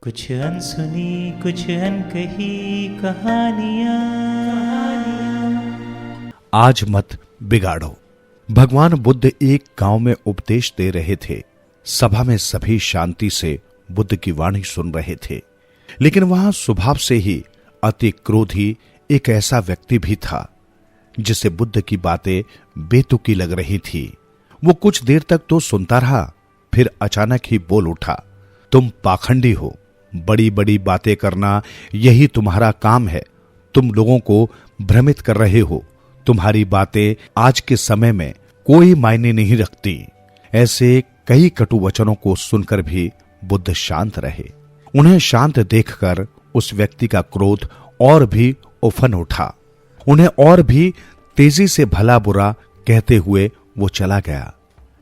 कुछ अनसुनी कुछ अनकही कहानियां। आज मत बिगाड़ो। भगवान बुद्ध एक गांव में उपदेश दे रहे थे। सभा में सभी शांति से बुद्ध की वाणी सुन रहे थे, लेकिन वहां स्वभाव से ही अति क्रोधी एक ऐसा व्यक्ति भी था जिसे बुद्ध की बातें बेतुकी लग रही थी। वो कुछ देर तक तो सुनता रहा, फिर अचानक ही बोल उठा, तुम पाखंडी हो, बड़ी बड़ी बातें करना यही तुम्हारा काम है। तुम लोगों को भ्रमित कर रहे हो। तुम्हारी बातें आज के समय में कोई मायने नहीं रखती। ऐसे कई कटु वचनों को सुनकर भी बुद्ध शांत रहे। उन्हें शांत देखकर उस व्यक्ति का क्रोध और भी उफन उठा। उन्हें और भी तेजी से भला बुरा कहते हुए वो चला गया।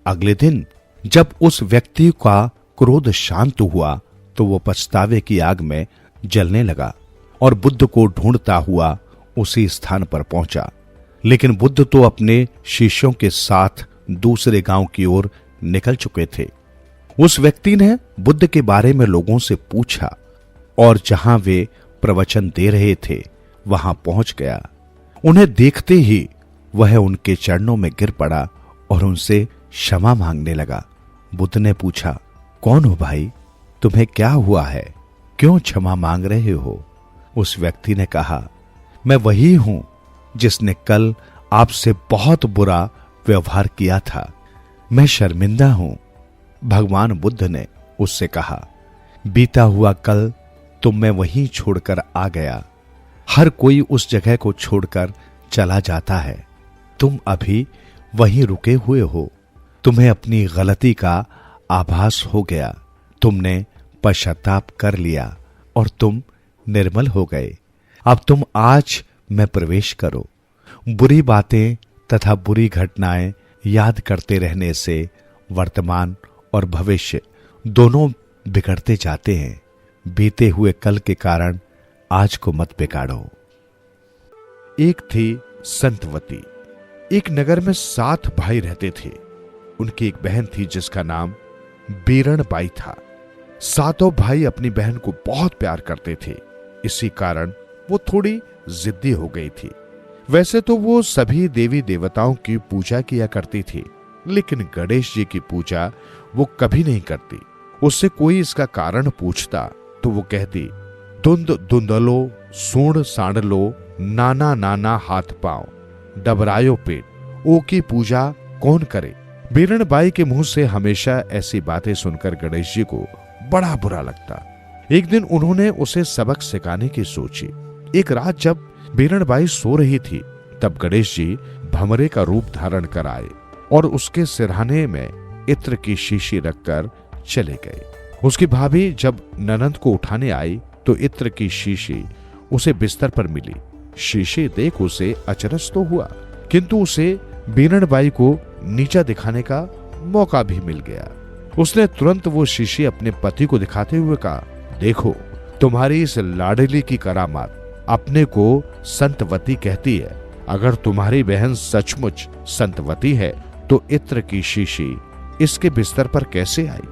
अगले दिन जब उस व्यक्ति का क्रोध शांत हुआ तो वो पछतावे की आग में जलने लगा और बुद्ध को ढूंढता हुआ उसी स्थान पर पहुंचा। लेकिन बुद्ध तो अपने शिष्यों के साथ दूसरे गांव की ओर निकल चुके थे। उस व्यक्ति ने बुद्ध के बारे में लोगों से पूछा और जहां वे प्रवचन दे रहे थे वहां पहुंच गया। उन्हें देखते ही वह उनके चरणों में गिर पड़ा और उनसे क्षमा मांगने लगा। बुद्ध ने पूछा, कौन हो भाई? तुम्हें क्या हुआ है? क्यों क्षमा मांग रहे हो? उस व्यक्ति ने कहा, मैं वही हूं जिसने कल आपसे बहुत बुरा व्यवहार किया था। मैं शर्मिंदा हूं। भगवान बुद्ध ने उससे कहा, बीता हुआ कल तो मैं वहीं छोड़कर आ गया। हर कोई उस जगह को छोड़कर चला जाता है। तुम अभी वहीं रुके हुए हो। तुम्हें अपनी गलती का आभास हो गया। तुमने पश्चाताप कर लिया और तुम निर्मल हो गए। अब तुम आज में प्रवेश करो। बुरी बातें तथा बुरी घटनाएं याद करते रहने से वर्तमान और भविष्य दोनों बिगड़ते जाते हैं। बीते हुए कल के कारण आज को मत बिगाड़ो। एक थी संतवती। एक नगर में 7 भाई रहते थे। उनकी एक बहन थी जिसका नाम बीरणबाई था। 7 भाई अपनी बहन को बहुत प्यार करते थे। इसी कारण वो थोड़ी जिद्दी हो गई थी। वैसे तो वो सभी देवी देवताओं की पूजा किया करती थी, लेकिन गणेश जी की पूजा वो कभी नहीं करती। उससे कोई इसका कारण पूछता तो वो कहती, धुंध धुंधलो सूंड सांडलो नाना नाना हाथ पांव डबरायो पेट, ओ की पूजा कौन करे। बीरणबाई के मुंह से हमेशा ऐसी बातें सुनकर गणेश जी को बड़ा बुरा लगता। एक दिन उन्होंने उसे सबक सिखाने की सोची। एक रात जब बीरणबाई सो रही थी तब गणेश जी भंवरे का रूप धारण कर आए और उसके सिरहाने में इत्र की शीशी रखकर चले गए। उसकी भाभी जब ननंद को उठाने आई तो इत्र की शीशी उसे बिस्तर पर मिली। शीशी देख उसे अचरज तो हुआ, किंतु उसे बीरणबाई को नीचा दिखाने का मौका भी मिल गया। उसने तुरंत वो शीशी अपने पति को दिखाते हुए कहा, देखो तुम्हारी इस लाडली की करामात अपने को संतवती कहती है। अगर तुम्हारी बहन सचमुच संतवती है तो इत्र की शीशी इसके बिस्तर पर कैसे आई?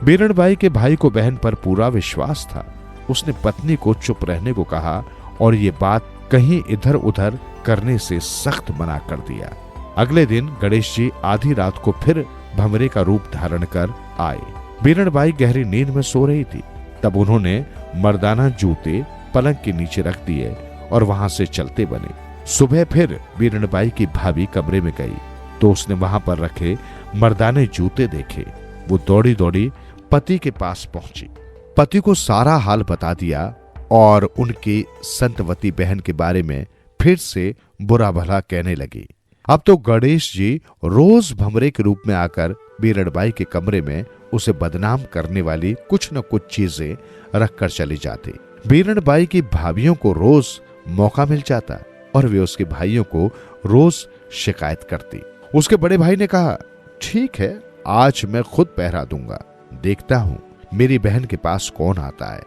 बीरणबाई के भाई को बहन पर पूरा विश्वास था। उसने पत्नी को चुप रहने को कहा और ये बात कहीं इधर उधर करने से सख्त मना कर दिया। अगले दिन गणेश जी आधी रात को फिर भंवरे का रूप धारण कर आए। बीरणबाई गहरी नींद में सो रही थी। तब उन्होंने मर्दाना जूते पलंग के नीचे रख दिए और वहां से चलते बने। सुबह फिर बीरणबाई की भाभी कमरे में गई तो उसने वहां पर रखे मर्दाने जूते देखे। वो दौड़ी दौड़ी पति के पास पहुंची। पति को सारा हाल बता दिया और उनकी संतवती बहन के बारे में फिर से बुरा भला कहने लगी। अब तो गणेश जी रोज भंवरे के रूप में आकर बीरणबाई के कमरे में उसे बदनाम करने वाली कुछ न कुछ चीजें रखकर चले जाते। बीरणबाई की भाभियों को रोज मौका मिल जाता और वे उसके भाइयों को रोज शिकायत करती। उसके बड़े भाई ने कहा, ठीक है, आज मैं खुद पहरा दूंगा। देखता हूं मेरी बहन के पास कौन आता है।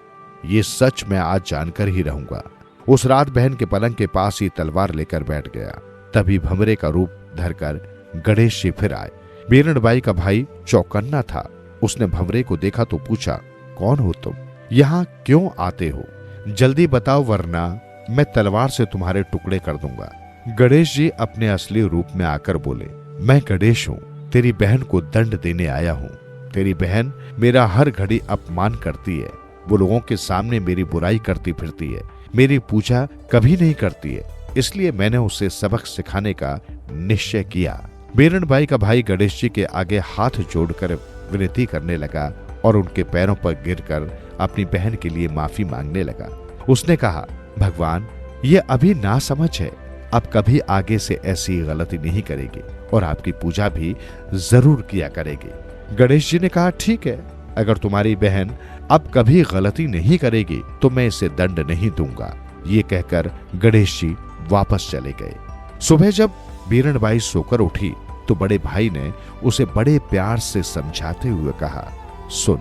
ये सच मैं आज जानकर ही रहूंगा। उस रात बहन के पलंग के पास ही तलवार लेकर बैठ गया। तभी भंवरे का रूप धरकर गणेश जी फिर आए। बीरणबाई का भाई चौकन्ना था। उसने भंवरे को देखा तो पूछा, कौन हो तुम? यहाँ क्यों आते हो? जल्दी बताओ, वरना मैं तलवार से तुम्हारे टुकड़े कर दूंगा। गणेश जी अपने असली रूप में आकर बोले, मैं गणेश हूँ, तेरी बहन को दंड देने आया हूँ। तेरी बहन मेरा हर घड़ी अपमान करती है, वो लोगों के सामने मेरी बुराई करती फिरती है, मेरी पूजा कभी नहीं करती है, इसलिए मैंने उसे सबक सिखाने का निश्चय किया। बीरनबाई का भाई गणेश जी के आगे हाथ जोड़कर विनती करने लगा और उनके पैरों पर गिरकर अपनी बहन के लिए माफी मांगने लगा। उसने कहा, भगवान, ये अभी नासमझ है, अब कभी आगे से ऐसी गलती नहीं करेगी और आपकी पूजा भी जरूर किया करेगी। गणेश जी ने कहा, ठीक है, अगर तुम्हारी बहन अब कभी गलती नहीं करेगी तो मैं इसे दंड नहीं दूंगा। ये कहकर गणेश जी वापस चले गए। सुबह जब बीरनबाई सोकर उठी तो बड़े भाई ने उसे बड़े प्यार से समझाते हुए कहा, सुन,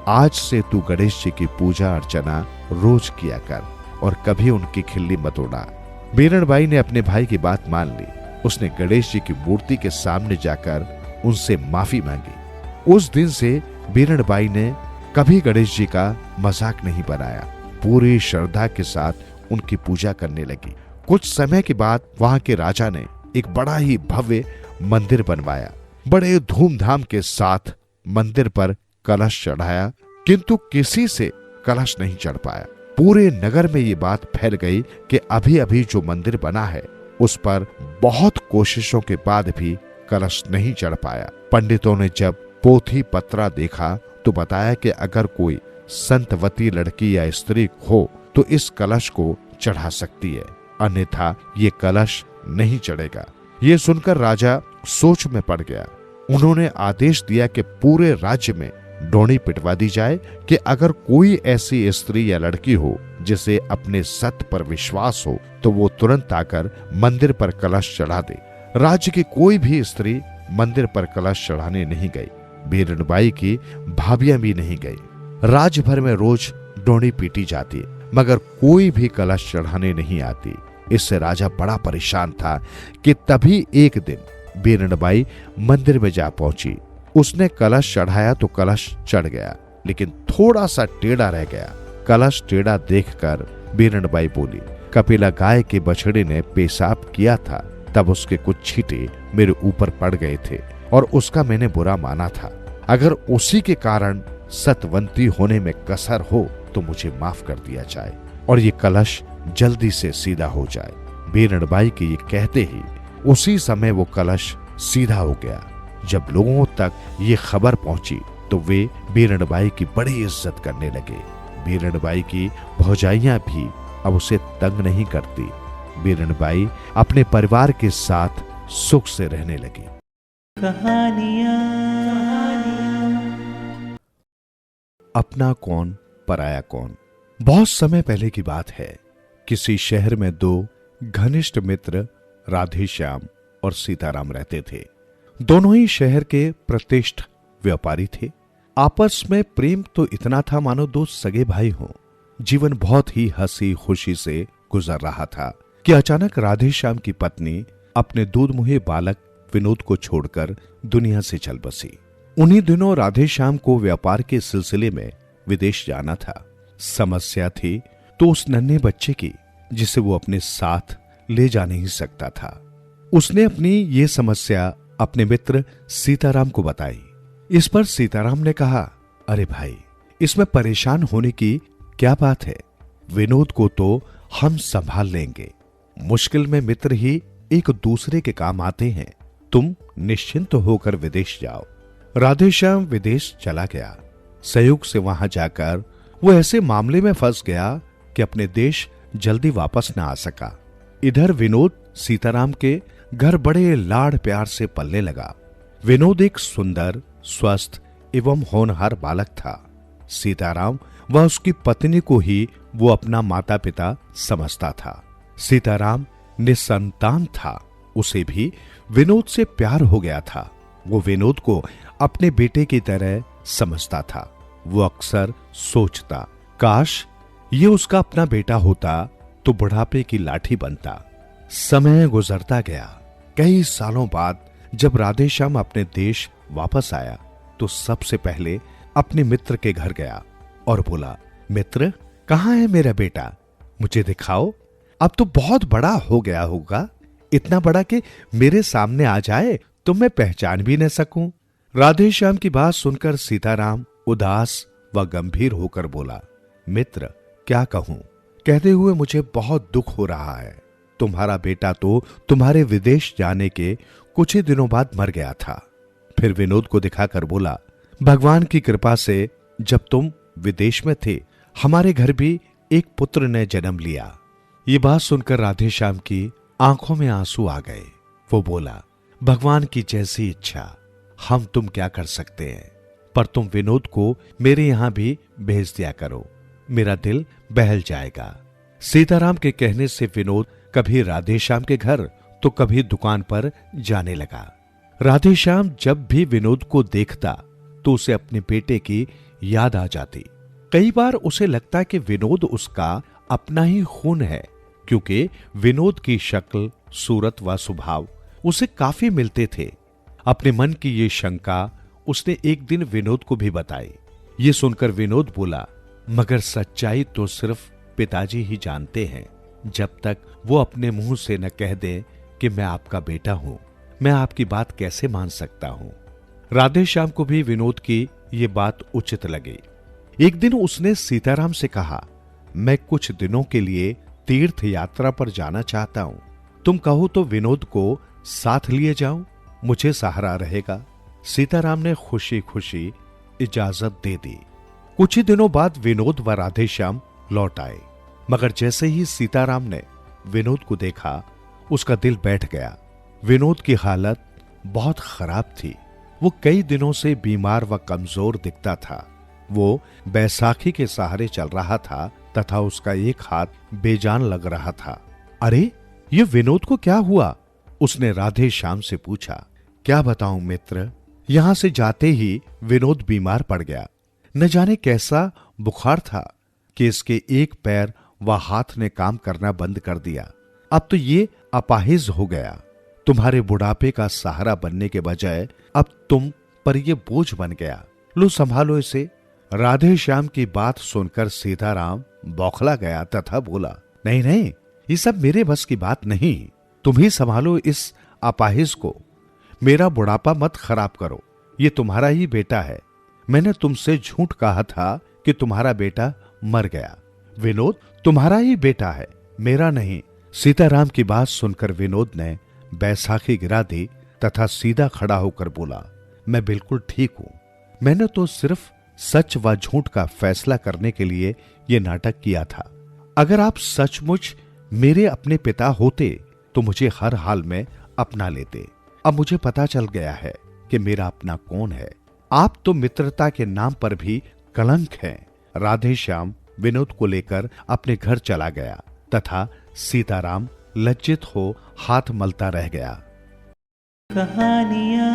आज से तू गणेश जी की पूजा अर्चना रोज किया कर और कभी उनकी खिल्ली मत उड़ा। बीरनबाई ने अपने भाई की बात मान ली। उसने गणेश जी की मूर्ति के सामने जाकर उनसे माफी मांगी। उस दिन से बीरनबाई ने कभी गणेश जी का मजाक नहीं बनाया, पूरी श्रद्धा के साथ उनकी पूजा करने लगी। कुछ समय के बाद वहां के राजा ने एक बड़ा ही भव्य मंदिर बनवाया। बड़े धूमधाम के साथ मंदिर पर कलश चढ़ाया, किंतु किसी से कलश नहीं चढ़ पाया। पूरे नगर में ये बात फैल गई कि अभी अभी जो मंदिर बना है उस पर बहुत कोशिशों के बाद भी कलश नहीं चढ़ पाया। पंडितों ने जब पोथी पत्रा देखा तो बताया कि अगर कोई संतवती लड़की या स्त्री हो तो इस कलश को चढ़ा सकती है, अन्यथा ये कलश नहीं चढ़ेगा। ये सुनकर राजा सोच में पड़ गया। उन्होंने आदेश दिया कि पूरे राज्य में डोणी पिटवा दी जाए कि अगर कोई ऐसी स्त्री या लड़की हो जिसे अपने सत्य पर विश्वास हो तो वो तुरंत आकर मंदिर पर कलश चढ़ा दे। राज्य की कोई भी स्त्री मंदिर पर कलश चढ़ाने नहीं गई। बीरनबाई की भाभियां भी नहीं गई। राज्य भर में रोज डोणी पीटी जाती मगर कोई भी कलश चढ़ाने नहीं आती। इससे राजा बड़ा परेशान था कि तभी एक दिन बीरनबाई मंदिर में जा पहुंची। उसने कलश चढ़ाया तो कलश चढ़ गया, लेकिन थोड़ा सा टेढ़ा रह गया। कलश टेढ़ा देखकर बीरनबाई बोली, कपिला गाय के बछड़े ने पेशाब किया था, तब उसके कुछ छींटे मेरे ऊपर पड़ गए थे और उसका मैंने बुरा माना था। अगर उसी के कारण सतवंती होने में कसर हो तो मुझे माफ कर दिया जाए और ये कलश जल्दी से सीधा हो जाए। बीरनबाई के ये कहते ही उसी समय वो कलश सीधा हो गया। जब लोगों तक ये खबर पहुंची तो वे बीरनबाई की बड़ी इज्जत करने लगे। बीरनबाई की भौजाइयां भी अब उसे तंग नहीं करती। बीरनबाई अपने परिवार के साथ सुख से रहने लगी। अपना कौन पराया कौन। बहुत समय पहले की बात है। किसी शहर में दो घनिष्ठ मित्र राधेश्याम और सीताराम रहते थे। दोनों ही शहर के प्रतिष्ठित व्यापारी थे। आपस में प्रेम तो इतना था मानो दो सगे भाई हों। जीवन बहुत ही हंसी खुशी से गुजर रहा था कि अचानक राधेश्याम की पत्नी अपने दूधमुहे बालक विनोद को छोड़कर दुनिया से चल बसी। उन्हीं दिनों राधेश्याम को व्यापार के सिलसिले में विदेश जाना था। समस्या थी तो उस नन्हे बच्चे की जिसे वो अपने साथ ले जा नहीं सकता था। उसने अपनी ये समस्या अपने मित्र सीताराम को बताई। इस पर सीताराम ने कहा, अरे भाई, इसमें परेशान होने की क्या बात है, विनोद को तो हम संभाल लेंगे। मुश्किल में मित्र ही एक दूसरे के काम आते हैं। तुम निश्चिंत होकर विदेश जाओ। राधेश्याम विदेश चला गया। संयोग से वहां जाकर वो ऐसे मामले में फंस गया कि अपने देश जल्दी वापस न आ सका। इधर विनोद सीताराम के घर बड़े लाड़ प्यार से पलने लगा। विनोद एक सुंदर, स्वस्थ एवं होनहार बालक था। सीताराम व उसकी पत्नी को ही वो अपना माता पिता समझता था। सीताराम निसंतान था। उसे भी विनोद से प्यार हो गया था। वो विनोद को अपने बेटे की तरह समझता था। वो अक्सर सोचता, काश ये उसका अपना बेटा होता तो बुढ़ापे की लाठी बनता। समय गुजरता गया। कई सालों बाद जब राधेश्याम अपने देश वापस आया तो सबसे पहले अपने मित्र के घर गया और बोला, मित्र, कहाँ है मेरा बेटा? मुझे दिखाओ। अब तो बहुत बड़ा हो गया होगा, इतना बड़ा कि मेरे सामने आ जाए तो मैं पहचान भी न सकूं। राधे श्याम की बात सुनकर सीताराम उदास व गंभीर होकर बोला, मित्र, क्या कहूं? कहते हुए मुझे बहुत दुख हो रहा है। तुम्हारा बेटा तो तुम्हारे विदेश जाने के कुछ ही दिनों बाद मर गया था। फिर विनोद को दिखाकर बोला, भगवान की कृपा से जब तुम विदेश में थे, हमारे घर भी एक पुत्र ने जन्म लिया। ये बात सुनकर राधे श्याम की आंखों में आंसू आ गए। वो बोला, भगवान की जैसी इच्छा, हम तुम क्या कर सकते हैं, पर तुम विनोद को मेरे यहां भी भेज दिया करो, मेरा दिल बहल जाएगा। सीताराम के कहने से विनोद कभी राधे श्याम के घर तो कभी दुकान पर जाने लगा। राधे श्याम जब भी विनोद को देखता तो उसे अपने बेटे की याद आ जाती। कई बार उसे लगता कि विनोद उसका अपना ही खून है, क्योंकि विनोद की शक्ल, सूरत व स्वभाव उसे काफी मिलते थे। अपने मन की ये शंका उसने एक दिन विनोद को भी बताई। ये सुनकर विनोद बोला, मगर सच्चाई तो सिर्फ पिताजी ही जानते हैं। जब तक वो अपने मुंह से न कह दें कि मैं आपका बेटा हूं, मैं आपकी बात कैसे मान सकता हूं। राधे श्याम को भी विनोद की ये बात उचित लगी। एक दिन उसने सीताराम से कहा, मैं कुछ दिनों के लिए तीर्थ यात्रा पर जाना चाहता हूं, तुम कहो तो विनोद को साथ लिए जाऊं, मुझे सहारा रहेगा। सीताराम ने खुशी खुशी इजाजत दे दी। कुछ ही दिनों बाद विनोद व राधे श्याम लौट आए, मगर जैसे ही सीताराम ने विनोद को देखा, उसका दिल बैठ गया। विनोद की हालत बहुत खराब थी। वो कई दिनों से बीमार व कमजोर दिखता था। वो बैसाखी के सहारे चल रहा था तथा उसका एक हाथ बेजान लग रहा था। अरे, ये विनोद को क्या हुआ? उसने राधे श्याम से पूछा। क्या बताऊं मित्र, यहां से जाते ही विनोद बीमार पड़ गया। न जाने कैसा बुखार था कि इसके एक पैर व हाथ ने काम करना बंद कर दिया। अब तो ये अपाहिज हो गया। तुम्हारे बुढ़ापे का सहारा बनने के बजाय अब तुम पर ये बोझ बन गया। लो, संभालो इसे। राधे श्याम की बात सुनकर सीताराम बौखला गया तथा बोला, नहीं नहीं, ये सब मेरे बस की बात नहीं। तुम ही संभालो इस अपाहिज को। मेरा बुढ़ापा मत खराब करो। ये तुम्हारा ही बेटा है। मैंने तुमसे झूठ कहा था कि तुम्हारा बेटा मर गया। विनोद तुम्हारा ही बेटा है, मेरा नहीं। सीताराम की बात सुनकर विनोद ने बैसाखी गिरा दी तथा सीधा खड़ा होकर बोला, मैं बिल्कुल ठीक हूं। मैंने तो सिर्फ सच व झूठ का फैसला करने के लिए यह नाटक किया था। अगर आप सचमुच मेरे अपने पिता होते तो मुझे हर हाल में अपना लेते। अब मुझे पता चल गया है कि मेरा अपना कौन है। आप तो मित्रता के नाम पर भी कलंक हैं। राधे श्याम विनोद को लेकर अपने घर चला गया तथा सीताराम लज्जित हो हाथ मलता रह गया। कहानियां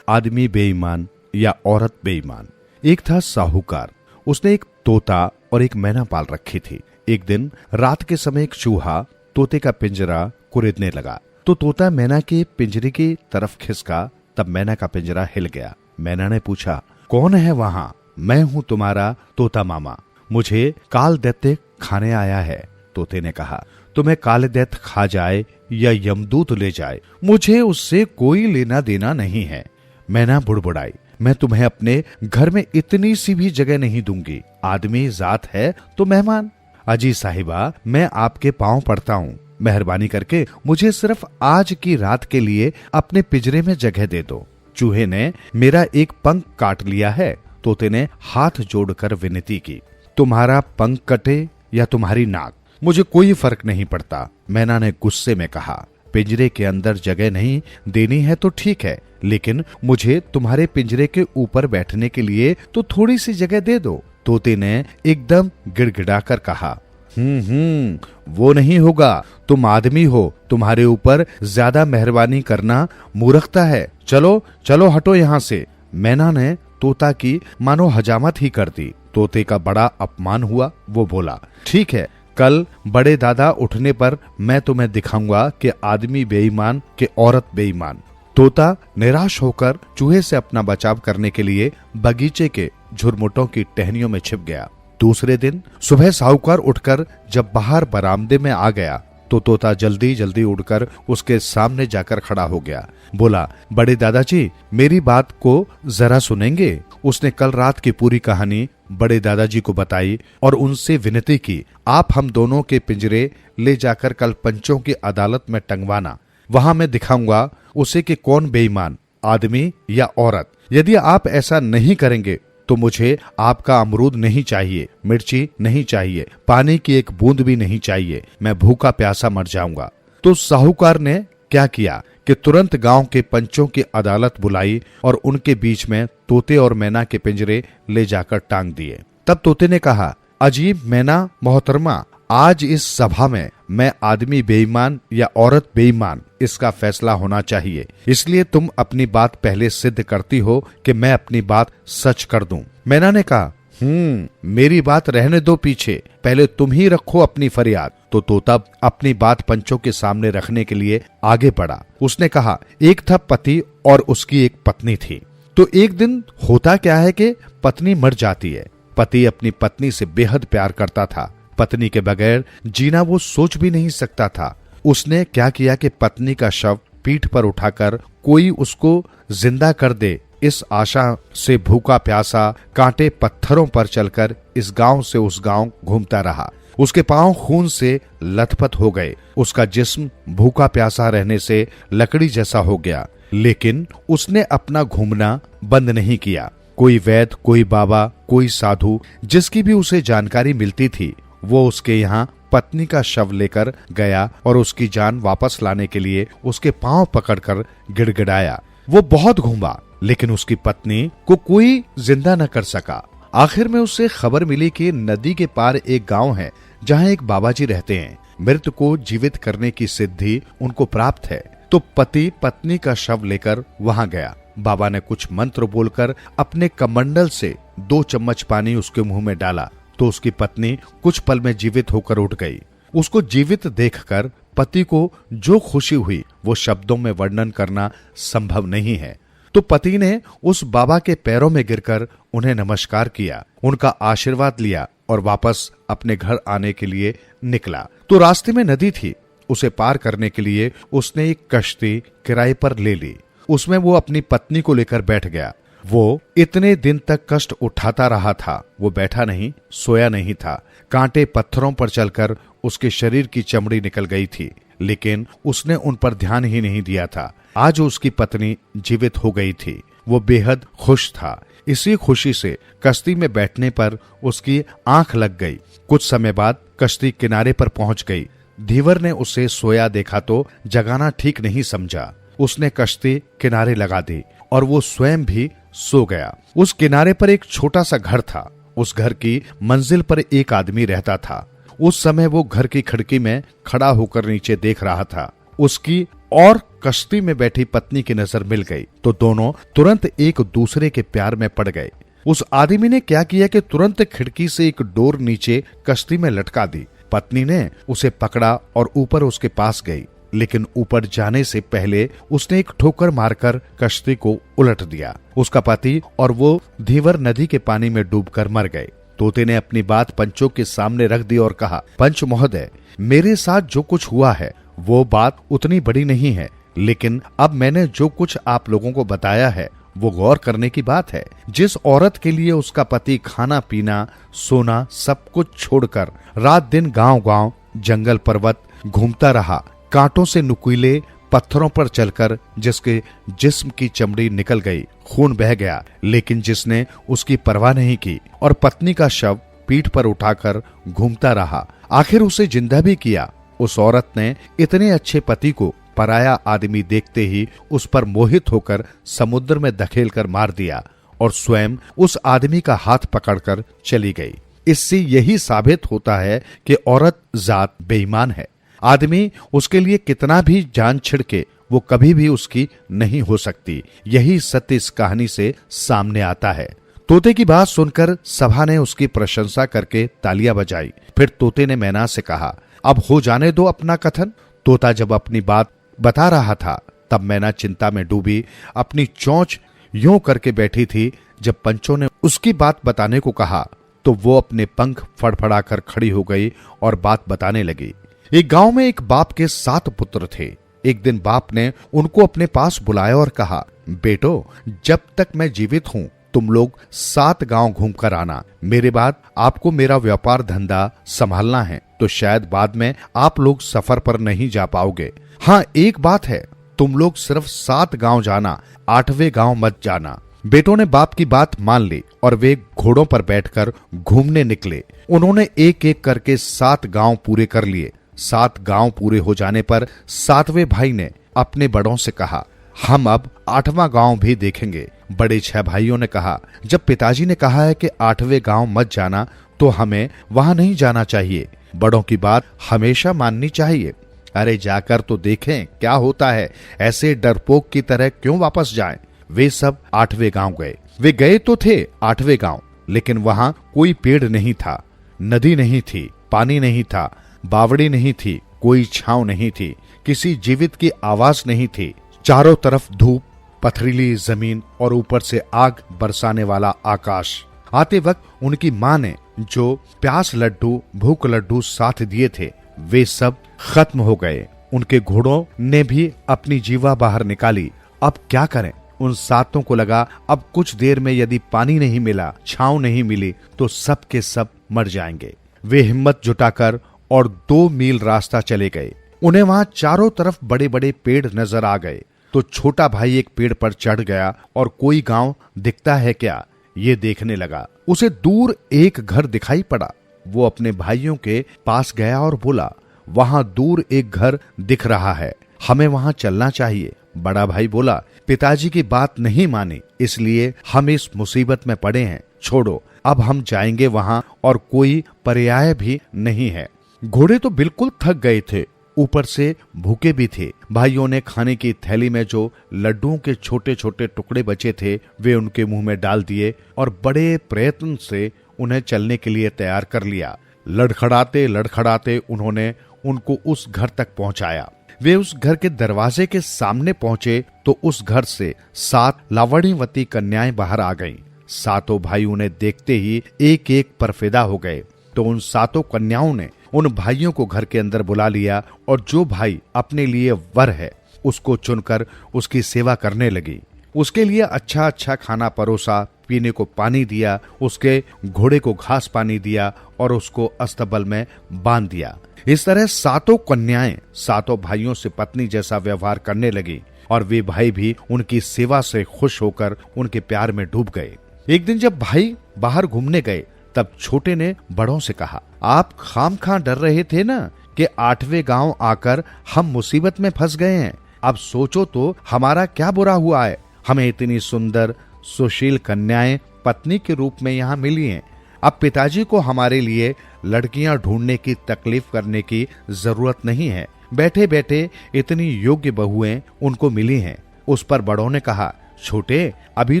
आदमी बेईमान या औरत बेईमान। एक था साहूकार। उसने एक तोता और एक मैना पाल रखी थी। एक दिन रात के समय एक चूहा तोते का पिंजरा कुरेदने लगा तो तोता मैना के पिंजरे की तरफ खिसका। तब मैना का पिंजरा हिल गया। मैना ने पूछा, कौन है वहां? मैं हूं तुम्हारा तोता मामा, मुझे काल दैत्य खाने आया है। तोते ने कहा, तुम्हें काले दैत्य खा जाए या यमदूत ले जाए, मुझे उससे कोई लेना देना नहीं है। मैना बुड़बुड़ाई, मैं तुम्हें अपने घर में इतनी सी भी जगह नहीं दूंगी। आदमी जात है तो मेहमान। अजी साहिबा, मैं आपके पांव पड़ता हूँ, मेहरबानी करके मुझे सिर्फ आज की रात के लिए अपने पिंजरे में जगह दे दो। चूहे ने मेरा एक पंख काट लिया है। तोते ने हाथ जोड़कर विनती की, तुम्हारा पंख कटे या तुम्हारी नाक, मुझे कोई फर्क नहीं पड़ता। मैना ने गुस्से में कहा, पिंजरे के अंदर जगह नहीं देनी है तो ठीक है, लेकिन मुझे तुम्हारे पिंजरे के ऊपर बैठने के लिए तो थोड़ी सी जगह दे दो। तोते ने एकदम गिड़गिड़ाकर कहा, वो नहीं होगा, तुम आदमी हो, तुम्हारे ऊपर ज्यादा मेहरबानी करना मूर्खता है। चलो चलो हटो यहाँ से। मैना ने तोता की मानो हजामत ही कर दी। तोते का बड़ा अपमान हुआ। वो बोला, ठीक है, कल बड़े दादा उठने पर मैं तुम्हें दिखाऊंगा कि आदमी बेईमान कि औरत बेईमान। तोता निराश होकर चूहे से अपना बचाव करने के लिए बगीचे के झुरमुटों की टहनियों में छिप गया। दूसरे दिन सुबह साहूकार उठकर जब बाहर बरामदे में आ गया तो तोता जल्दी जल्दी उड़कर उसके सामने जाकर खड़ा हो गया। बोला, बड़े दादाजी, मेरी बात को जरा सुनेंगे? उसने कल रात की पूरी कहानी बड़े दादाजी को बताई और उनसे विनती की, आप हम दोनों के पिंजरे ले जाकर कल पंचों की अदालत में टंगवाना। वहां मैं दिखाऊंगा उसे कि कौन बेईमान, आदमी या औरत। यदि आप ऐसा नहीं करेंगे तो मुझे आपका अमरूद नहीं चाहिए, मिर्ची नहीं चाहिए, पानी की एक बूंद भी नहीं चाहिए। मैं भूखा प्यासा मर जाऊंगा। तो साहूकार ने क्या किया कि तुरंत गांव के पंचों की अदालत बुलाई और उनके बीच में तोते और मैना के पिंजरे ले जाकर टांग दिए। तब तोते ने कहा, अजीब मैना मोहतरमा, आज इस सभा में मैं आदमी बेईमान या औरत बेईमान, इसका फैसला होना चाहिए। इसलिए तुम अपनी बात पहले सिद्ध करती हो कि मैं अपनी बात सच कर दूं। मैना ने कहा, मेरी बात रहने दो पीछे, पहले तुम ही रखो अपनी फरियाद। तो तोता अपनी बात पंचों के सामने रखने के लिए आगे बढ़ा। उसने कहा, एक था पति और उसकी एक पत्नी थी। तो एक दिन होता क्या है कि पत्नी मर जाती है। पति अपनी पत्नी से बेहद प्यार करता था। पत्नी के बगैर जीना वो सोच भी नहीं सकता था। उसने क्या किया कि पत्नी का शव पीठ पर उठाकर कोई उसको जिंदा कर दे, इस आशा से भूखा प्यासा कांटे पत्थरों पर चलकर इस गांव से उस गांव घूमता रहा। उसके पांव खून से लथपथ हो गए, उसका जिस्म भूखा प्यासा रहने से लकड़ी जैसा हो गया। लेकिन उसने अपना घूमना बंद नहीं किया। कोई वैद्य, कोई बाबा, कोई साधु, जिसकी भी उसे जानकारी मिलती थी, वो उसके यहाँ पत्नी का शव लेकर गया और उसकी जान वापस लाने के लिए उसके पांव पकड़कर गिड़गिड़ाया। वो बहुत घूमा लेकिन उसकी पत्नी को कोई जिंदा न कर सका। आखिर में उससे खबर मिली कि नदी के पार एक गांव है जहां एक बाबा जी रहते हैं। मृत को जीवित करने की सिद्धि उनको प्राप्त है। तो पति पत्नी का शव लेकर वहां गया। बाबा ने कुछ मंत्र बोलकर अपने कमंडल से 2 चम्मच पानी उसके मुंह में डाला तो उसकी पत्नी कुछ पल में जीवित होकर उठ गई। उसको जीवित देखकर पति को जो खुशी हुई वो शब्दों में वर्णन करना संभव नहीं है। तो पति ने उस बाबा के पैरों में गिरकर उन्हें नमस्कार किया, उनका आशीर्वाद लिया और वापस अपने घर आने के लिए निकला। तो रास्ते में नदी थी, उसे पार करने के लिए उसने एक कश्ती किराए पर ले ली। उसमें वो अपनी पत्नी को लेकर बैठ गया। वो इतने दिन तक कष्ट उठाता रहा था, वो बैठा नहीं, सोया नहीं था। कांटे पत्थरों पर चलकर उसके शरीर की चमड़ी निकल गई थी, लेकिन उसने उन पर ध्यान ही नहीं दिया था। आज उसकी पत्नी जीवित हो गई थी। वो बेहद खुश था। इसी खुशी से कश्ती में बैठने पर उसकी आंख लग गई। कुछ समय बाद कश्ती किनारे पर पहुंच गई। धीवर ने उसे सोया देखा तो जगाना ठीक नहीं समझा। उसने कश्ती किनारे लगा दी और वो स्वयं भी सो गया। उस किनारे पर एक छोटा सा घर था। उस घर की मंजिल पर एक आदमी रहता था। उस समय वो घर की खिड़की में खड़ा होकर नीचे देख रहा था। उसकी और कश्ती में बैठी पत्नी की नजर मिल गई तो दोनों तुरंत एक दूसरे के प्यार में पड़ गए। उस आदमी ने क्या किया कि तुरंत खिड़की से एक डोर नीचे कश्ती में लटका दी। पत्नी ने उसे पकड़ा और ऊपर उसके पास गई, लेकिन ऊपर जाने से पहले उसने एक ठोकर मारकर कश्ती को उलट दिया। उसका पति और वो धीवर नदी के पानी में डूबकर मर गए। तोते ने अपनी बात पंचों के सामने रख दी और कहा, पंच महोदय, मेरे साथ जो कुछ हुआ है वो बात उतनी बड़ी नहीं है, लेकिन अब मैंने जो कुछ आप लोगों को बताया है वो गौर करने की बात है। जिस औरत के लिए उसका पति खाना पीना सोना सब कुछ छोड़कर रात दिन गांव-गांव जंगल पर्वत घूमता रहा, कांटों से नुकीले पत्थरों पर चलकर जिसके जिस्म की चमड़ी निकल गई, खून बह गया, लेकिन जिसने उसकी परवाह नहीं की और पत्नी का शव पीठ पर उठाकर घूमता रहा, आखिर उसे जिंदा भी किया। उस औरत ने इतने अच्छे पति को पराया आदमी देखते ही उस पर मोहित होकर समुद्र में धकेलकर मार दिया और स्वयं उस आदमी का हाथ पकड़कर चली गई। इससे यही साबित होता है कि औरत जात बेईमान है। आदमी उसके लिए कितना भी जान छिड़के वो कभी भी उसकी नहीं हो सकती। यही सत्य इस कहानी से सामने आता है। तोते की बात सुनकर सभा ने उसकी प्रशंसा करके तालियां बजाई। फिर तोते ने मैना से कहा, अब हो जाने दो अपना कथन। तोता जब अपनी बात बता रहा था तब मैना चिंता में डूबी अपनी चोंच यूं करके बैठी थी। जब पंचों ने उसकी बात बताने को कहा तो वो अपने पंख फड़फड़ाकर खड़ी हो गई और बात बताने लगी। एक गांव में एक बाप के 7 पुत्र थे। एक दिन बाप ने उनको अपने पास बुलाया और कहा, बेटो, जब तक मैं जीवित हूं तुम लोग 7 गांव घूमकर आना। मेरे बाद आपको मेरा व्यापार धंधा संभालना है, तो शायद बाद में आप लोग सफर पर नहीं जा पाओगे। हाँ, एक बात है, तुम लोग सिर्फ 7 गांव जाना, 8वें गांव मत जाना। बेटों ने बाप की बात मान ली और वे घोड़ों पर बैठकर घूमने निकले। उन्होंने एक एक करके 7 गांव पूरे कर लिए। 7 गांव पूरे हो जाने पर 7वें भाई ने अपने बड़ों से कहा, हम अब 8वां गांव भी देखेंगे। बड़े 6 भाइयों ने कहा, जब पिताजी ने कहा है कि 8वें गांव मत जाना तो हमें वहां नहीं जाना चाहिए। बड़ों की बात हमेशा माननी चाहिए। अरे जाकर तो देखें क्या होता है, ऐसे डरपोक की तरह क्यों वापस जाएं? वे सब 8वें गांव गए। वे गए तो थे 8वें गांव, लेकिन वहां कोई पेड़ नहीं था, नदी नहीं थी, पानी नहीं था, बावड़ी नहीं थी, कोई छांव नहीं थी, किसी जीवित की आवाज नहीं थी। चारों तरफ धूप, पथरीली जमीन और ऊपर से आग बरसाने वाला आकाश। आते वक्त उनकी माँ ने जो प्यास लड्डू, भूख लड्डू साथ दिए थे, वे सब खत्म हो गए। उनके घोड़ों ने भी अपनी जीवा बाहर निकाली। अब क्या करें? उन 7 को लगा अब कुछ देर में यदि पानी नहीं मिला, छांव नहीं मिली तो सब के सब मर जाएंगे। वे हिम्मत जुटाकर और 2 मील रास्ता चले गए। उन्हें वहां चारों तरफ बड़े बड़े पेड़ नजर आ गए। तो छोटा भाई एक पेड़ पर चढ़ गया और कोई गांव दिखता है क्या, ये देखने लगा। उसे दूर एक घर दिखाई पड़ा। वो अपने भाइयों के पास गया और बोला, वहां दूर एक घर दिख रहा है, हमें वहां चलना चाहिए। बड़ा भाई बोला, पिताजी की बात नहीं मानी, इसलिए हम इस मुसीबत में पड़े हैं, छोड़ो, अब हम जाएंगे वहां और कोई पर्याय भी नहीं है। घोड़े तो बिल्कुल थक गए थे, ऊपर से भूखे भी थे। भाइयों ने खाने की थैली में जो लड्डुओं के छोटे छोटे टुकड़े बचे थे वे उनके मुंह में डाल दिए और बड़े प्रयत्न से उन्हें चलने के लिए तैयार कर लिया। लड़खड़ाते लड़खड़ाते उन्होंने उनको उस घर तक पहुंचाया। वे उस घर के दरवाजे के सामने पहुंचे तो उस घर से 7 लावण्यवती कन्याएं बाहर आ गईं। 7 भाई उन्हें देखते ही एक एक पर फिदा हो गए। तो उन 7 कन्याओं ने उन भाइयों को घर के अंदर बुला लिया और जो भाई अपने लिए वर है उसको चुनकर उसकी सेवा करने लगी। उसके लिए अच्छा अच्छा खाना परोसा, पीने को पानी दिया, उसके घोड़े को घास पानी दिया और उसको अस्तबल में बांध दिया। इस तरह 7 कन्याएं 7 भाइयों से पत्नी जैसा व्यवहार करने लगी और वे भाई भी उनकी सेवा से खुश होकर उनके प्यार में डूब गए। एक दिन जब भाई बाहर घूमने गए तब छोटे ने बड़ों से कहा, आप खामखा डर रहे थे ना कि 8वें गांव आकर हम मुसीबत में फंस गए हैं। अब सोचो तो हमारा क्या बुरा हुआ है। हमें इतनी सुंदर सुशील कन्याएं पत्नी के रूप में यहाँ मिली हैं। अब पिताजी को हमारे लिए लड़कियां ढूंढने की तकलीफ करने की जरूरत नहीं है। बैठे बैठे इतनी योग्य बहुएं उनको मिली हैं। उस पर बड़ों ने कहा, छोटे, अभी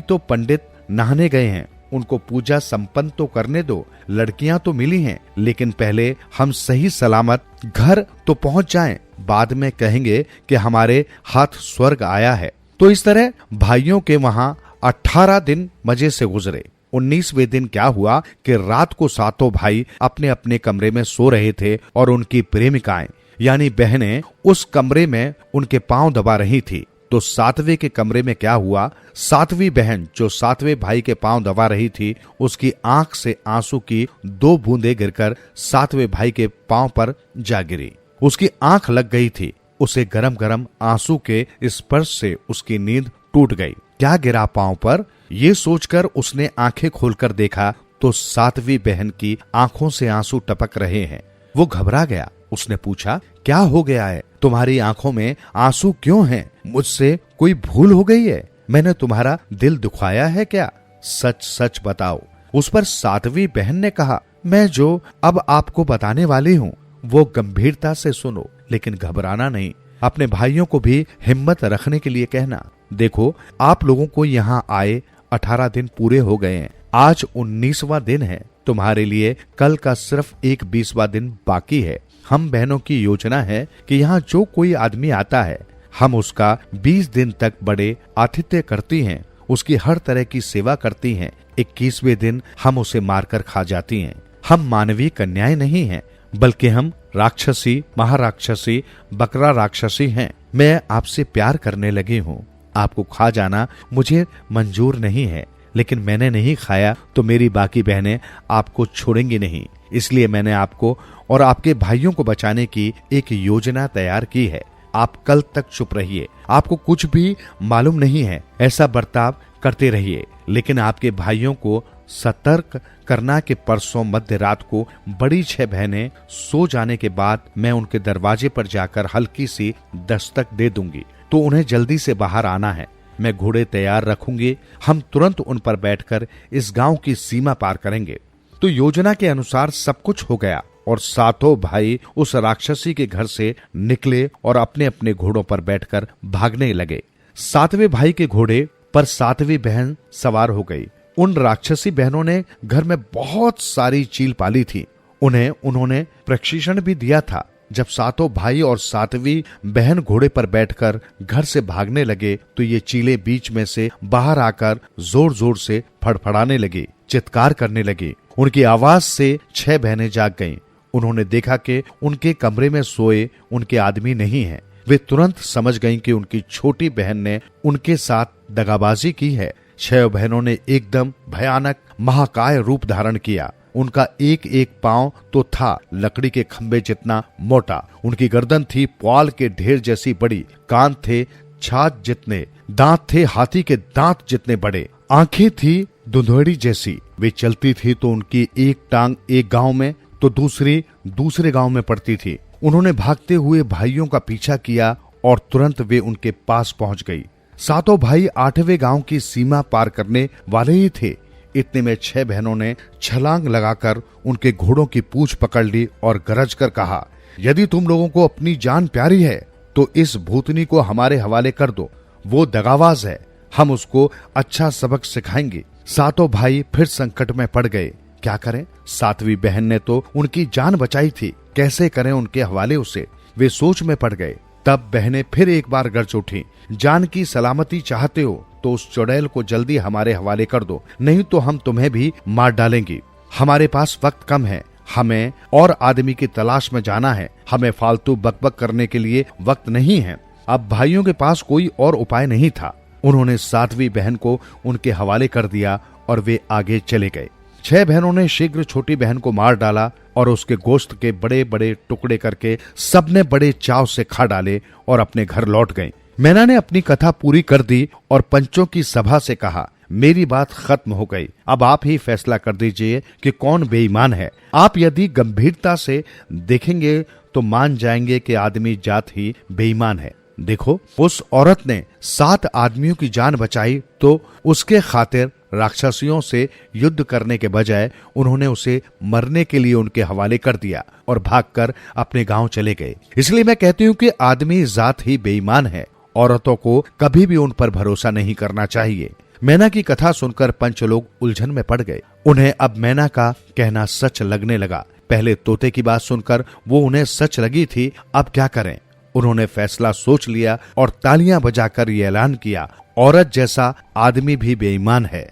तो पंडित नहाने गए हैं, उनको पूजा संपन्न तो करने दो। लड़कियां तो मिली हैं, लेकिन पहले हम सही सलामत घर तो पहुंच जाएं, बाद में कहेंगे कि हमारे हाथ स्वर्ग आया है। तो इस तरह भाइयों के वहां 18 दिन मजे से गुजरे। 19वें दिन क्या हुआ कि रात को 7 भाई अपने अपने कमरे में सो रहे थे और उनकी प्रेमिकाएं यानी बहनें उस कमरे में उनके पांव दबा रही थी। तो 7वें के कमरे में क्या हुआ, 7वीं बहन जो 7वें भाई के पांव दबा रही थी उसकी आंख से आंसू की 2 बूंदें गिरकर 7वें भाई के पांव पर जा गिरी। उसकी आंख लग गई थी। उसे गरम गरम आंसू के स्पर्श से उसकी नींद टूट गई। क्या गिरा पांव पर, ये सोचकर उसने आंखें खोलकर देखा तो 7वीं बहन की आंखों से आंसू टपक रहे हैं। वो घबरा गया। उसने पूछा, क्या हो गया है, तुम्हारी आंखों में आंसू क्यों हैं? मुझसे कोई भूल हो गई है? मैंने तुम्हारा दिल दुखाया है क्या? सच सच बताओ। उस पर 7वीं बहन ने कहा, मैं जो अब आपको बताने वाली हूँ वो गंभीरता से सुनो, लेकिन घबराना नहीं। अपने भाइयों को भी हिम्मत रखने के लिए कहना। देखो, आप लोगों को यहाँ आए 18 दिन पूरे हो गए हैं। आज 19वां दिन है। तुम्हारे लिए कल का सिर्फ एक 20वां दिन बाकी है। हम बहनों की योजना है कि यहाँ जो कोई आदमी आता है हम उसका 20 दिन तक बड़े आतिथ्य करती हैं। उसकी हर तरह की सेवा करती हैं। 21वें दिन हम उसे मारकर खा जाती हैं। हम मानवीय कन्याएं नहीं हैं, बल्कि हम राक्षसी, महाराक्षसी, बकरा राक्षसी हैं। मैं आपसे प्यार करने लगी हूँ। आपको खा जाना मुझे मंजूर नहीं है, लेकिन मैंने नहीं खाया तो मेरी बाकी बहनें आपको छोड़ेंगी नहीं। इसलिए मैंने आपको और आपके भाइयों को बचाने की एक योजना तैयार की है। आप कल तक चुप रहिए। आपको कुछ भी मालूम नहीं है, ऐसा बर्ताव करते रहिए। लेकिन आपके भाइयों को सतर्क करना कि परसों मध्य रात को बड़ी 6 बहनें सो जाने के बाद मैं उनके दरवाजे पर जाकर हल्की सी दस्तक दे दूंगी, तो उन्हें जल्दी से बाहर आना है। मैं घोड़े तैयार रखूंगी। हम तुरंत उन पर बैठकर इस गांव की सीमा पार करेंगे। तो योजना के अनुसार सब कुछ हो गया और सातों भाई उस राक्षसी के घर से निकले और अपने अपने घोड़ों पर बैठकर भागने लगे। 7वें भाई के घोड़े पर 7वीं बहन सवार हो गई। उन राक्षसी बहनों ने घर में बहुत सारी चील पाली थी। उन्होंने प्रशिक्षण भी दिया था। जब सातों भाई और 7वीं बहन घोड़े पर बैठकर घर से भागने लगे तो ये चीलें बीच में से बाहर आकर जोर जोर से फड़फड़ाने लगी, चित्कार करने लगी। उनकी आवाज से 6 बहनें जाग गईं। उन्होंने देखा कि उनके कमरे में सोए उनके आदमी नहीं हैं। वे तुरंत समझ गईं कि उनकी छोटी बहन ने उनके साथ दगाबाजी की है। 6 बहनों ने एकदम भयानक महाकाय रूप धारण किया। उनका एक एक पांव तो था लकड़ी के खंभे जितना मोटा, उनकी गर्दन थी पुआल के ढेर जैसी बड़ी, कान थे छाछ जितने, दांत थे हाथी के दांत जितने बड़े, आंखें थी धुंधेड़ी जैसी। वे चलती थी तो उनकी एक टांग एक गांव में तो दूसरी दूसरे गांव में पड़ती थी। उन्होंने भागते हुए भाइयों का पीछा किया और तुरंत वे उनके पास पहुंच गई। सातों भाई 8वें गांव की सीमा पार करने वाले ही थे। इतने में 6 बहनों ने छलांग लगाकर उनके घोड़ों की पूंछ पकड़ ली और गरज कर कहा, यदि तुम लोगों को अपनी जान प्यारी है तो इस भूतनी को हमारे हवाले कर दो। वो दगाबाज है, हम उसको अच्छा सबक सिखाएंगे। सातों भाई फिर संकट में पड़ गए। क्या करें? 7वीं बहन ने तो उनकी जान बचाई थी, कैसे करें उनके हवाले उसे? वे सोच में पड़ गए। तब बहनें फिर एक बार गरज उठी, जान की सलामती चाहते हो तो उस चुड़ैल को जल्दी हमारे हवाले कर दो, नहीं तो हम तुम्हें भी मार डालेंगे। हमारे पास वक्त कम है, हमें और आदमी की तलाश में जाना है। हमें फालतू बकबक करने के लिए वक्त नहीं है। अब भाइयों के पास कोई और उपाय नहीं था। उन्होंने 7वीं बहन को उनके हवाले कर दिया और वे आगे चले गए। 6 बहनों ने शीघ्र छोटी बहन को मार डाला और उसके गोश्त के बड़े बड़े टुकड़े करके सबने बड़े चाव से खा डाले और अपने घर लौट गए। मैना ने अपनी कथा पूरी कर दी और पंचों की सभा से कहा, मेरी बात खत्म हो गई। अब आप ही फैसला कर दीजिए कि कौन बेईमान है। आप यदि गंभीरता से देखेंगे तो मान जाएंगे कि आदमी जात ही बेईमान है। देखो, उस औरत ने 7 आदमियों की जान बचाई तो उसके खातिर राक्षसियों से युद्ध करने के बजाय उन्होंने उसे मरने के लिए उनके हवाले कर दिया और भागकर अपने गांव चले गए। इसलिए मैं कहती हूँ कि आदमी जात ही बेईमान है। औरतों को कभी भी उन पर भरोसा नहीं करना चाहिए। मैना की कथा सुनकर पंच लोग उलझन में पड़ गए। उन्हें अब मैना का कहना सच लगने लगा। पहले तोते की बात सुनकर वो उन्हें सच लगी थी, अब क्या करें? उन्होंने फैसला सोच लिया और तालियां बजाकर ये ऐलान किया, औरत जैसा आदमी भी बेईमान है।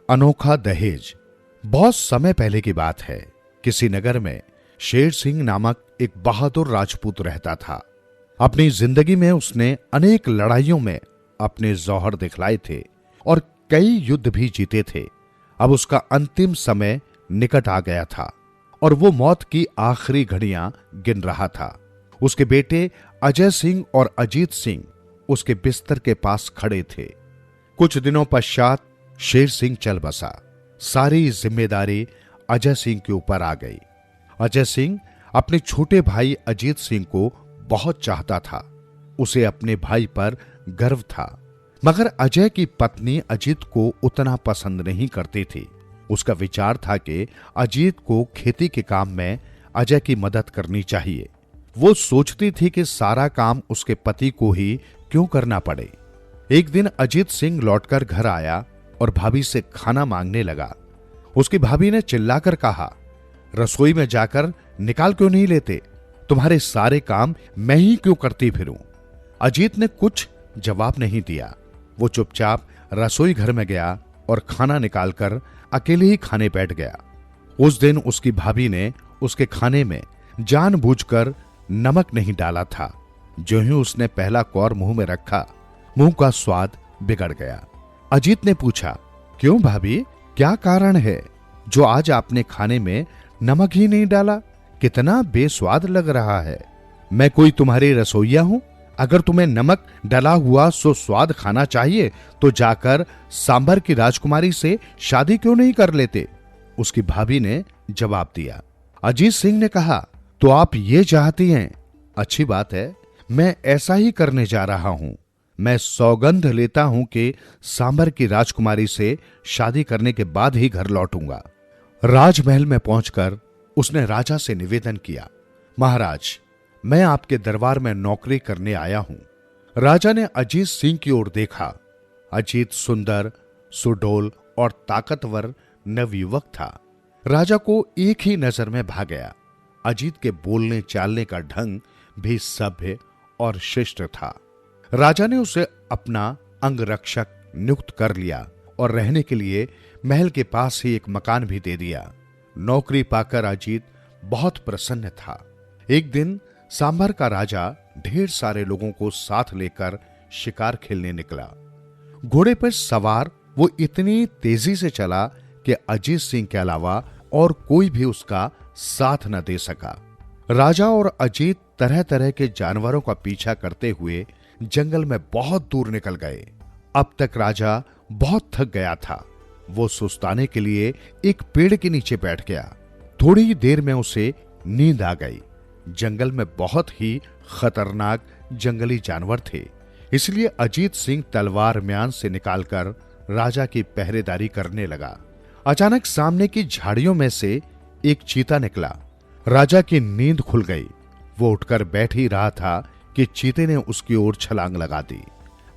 अनोखा दहेज। बहुत समय पहले की बात है। किसी नगर में शेर सिंह नामक एक बहादुर राजपूत रहता था। अपनी जिंदगी में उसने अनेक लड़ाइयों में अपने जौहर दिखलाए थे और कई युद्ध भी जीते थे। अब उसका अंतिम समय निकट आ गया था और वो मौत की आखिरी घड़ियां गिन रहा था। उसके बेटे अजय सिंह और अजीत सिंह उसके बिस्तर के पास खड़े थे। कुछ दिनों पश्चात शेर सिंह चल बसा। सारी जिम्मेदारी अजय सिंह के ऊपर आ गई। अजय सिंह अपने छोटे भाई अजीत सिंह को बहुत चाहता था। उसे अपने भाई पर गर्व था, मगर अजय की पत्नी अजीत को उतना पसंद नहीं करती थी। उसका विचार था कि अजीत को खेती के काम में अजय की मदद करनी चाहिए। वो सोचती थी कि सारा काम उसके पति को ही क्यों करना पड़े। एक दिन अजीत सिंह लौटकर घर आया और भाभी से खाना मांगने लगा। उसकी भाभी ने चिल्लाकर कहा, रसोई में जाकर निकाल क्यों नहीं लेते? तुम्हारे सारे काम मैं ही क्यों करती फिरूं? अजीत ने कुछ जवाब नहीं दिया। वो चुपचाप रसोई घर में गया और खाना निकालकर अकेले ही खाने बैठ गया। उस दिन उसकी भाभी ने उसके खाने में जानबूझकर नमक नहीं डाला था। जो ही उसने पहला कौर मुंह में रखा, मुंह का स्वाद बिगड़ गया। अजीत ने पूछा, क्यों भाभी, क्या कारण है जो आज आपने खाने में नमक ही नहीं डाला? कितना बेस्वाद लग रहा है। मैं कोई तुम्हारी रसोइया हूं? अगर तुम्हें नमक डला हुआ सो स्वाद खाना चाहिए तो जाकर सांभर की राजकुमारी से शादी क्यों नहीं कर लेते? उसकी भाभी ने जवाब दिया। अजीत सिंह ने कहा, तो आप ये चाहती हैं? अच्छी बात है, मैं ऐसा ही करने जा रहा हूं। मैं सौगंध लेता हूं कि सांभर की राजकुमारी से शादी करने के बाद ही घर लौटूंगा। राजमहल में पहुंचकर उसने राजा से निवेदन किया, महाराज, मैं आपके दरबार में नौकरी करने आया हूं। राजा ने अजीत सिंह की ओर देखा। अजीत सुंदर, सुडौल और ताकतवर नवयुवक था। राजा को एक ही नजर में भा गया। अजीत के बोलने चालने का ढंग भी सभ्य और शिष्ट था। राजा ने उसे अपना अंगरक्षक नियुक्त कर लिया और रहने के लिए महल के पास ही एक मकान भी दे दिया। नौकरी पाकर अजीत बहुत प्रसन्न था। एक दिन सांभर का राजा ढेर सारे लोगों को साथ लेकर शिकार खेलने निकला। घोड़े पर सवार वो इतनी तेजी से चला कि अजीत सिंह के अलावा और कोई भी उसका साथ न दे सका। राजा और अजीत तरह तरह के जानवरों का पीछा करते हुए जंगल में बहुत दूर निकल गए। अब तक राजा बहुत थक गया था। वो सुस्ताने के लिए एक पेड़ के नीचे बैठ गया। थोड़ी ही देर में उसे नींद आ गई। जंगल में बहुत ही खतरनाक जंगली जानवर थे, इसलिए अजीत सिंह तलवार म्यान से निकालकर राजा की पहरेदारी करने लगा। अचानक सामने की झाड़ियों में से एक चीता निकला। राजा की नींद खुल गई। वो उठकर बैठ ही रहा था कि चीते ने उसकी ओर छलांग लगा दी,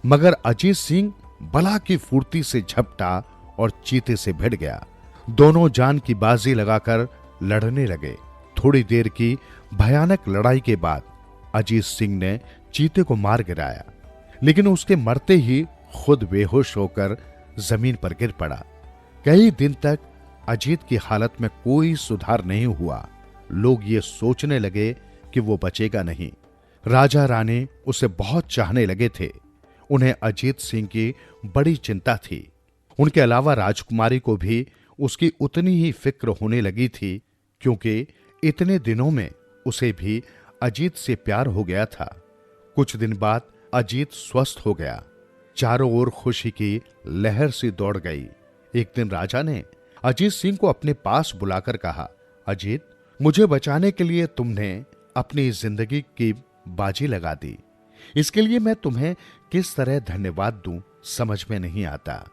मगर अजीत सिंह बला की फुर्ती से झपटा और चीते से भिड़ गया। दोनों जान की बाजी लगाकर लड़ने लगे। थोड़ी देर की भयानक लड़ाई के बाद अजीत सिंह ने चीते को मार गिराया, लेकिन उसके मरते ही खुद बेहोश होकर जमीन पर गिर पड़ा। कई दिन तक अजीत की हालत में कोई सुधार नहीं हुआ। लोग ये सोचने लगे कि वो बचेगा नहीं। राजा रानी उसे बहुत चाहने लगे थे। उन्हें अजीत सिंह की बड़ी चिंता थी। उनके अलावा राजकुमारी को भी उसकी उतनी ही फिक्र होने लगी थी, क्योंकि इतने दिनों में उसे भी अजीत से प्यार हो गया था। कुछ दिन बाद अजीत स्वस्थ हो गया। चारों ओर खुशी की लहर सी दौड़ गई। एक दिन राजा ने अजीत सिंह को अपने पास बुलाकर कहा, अजीत, मुझे बचाने के लिए तुमने अपनी जिंदगी की बाजी लगा दी। इसके लिए मैं तुम्हें किस तरह धन्यवाद दूं समझ में नहीं आता।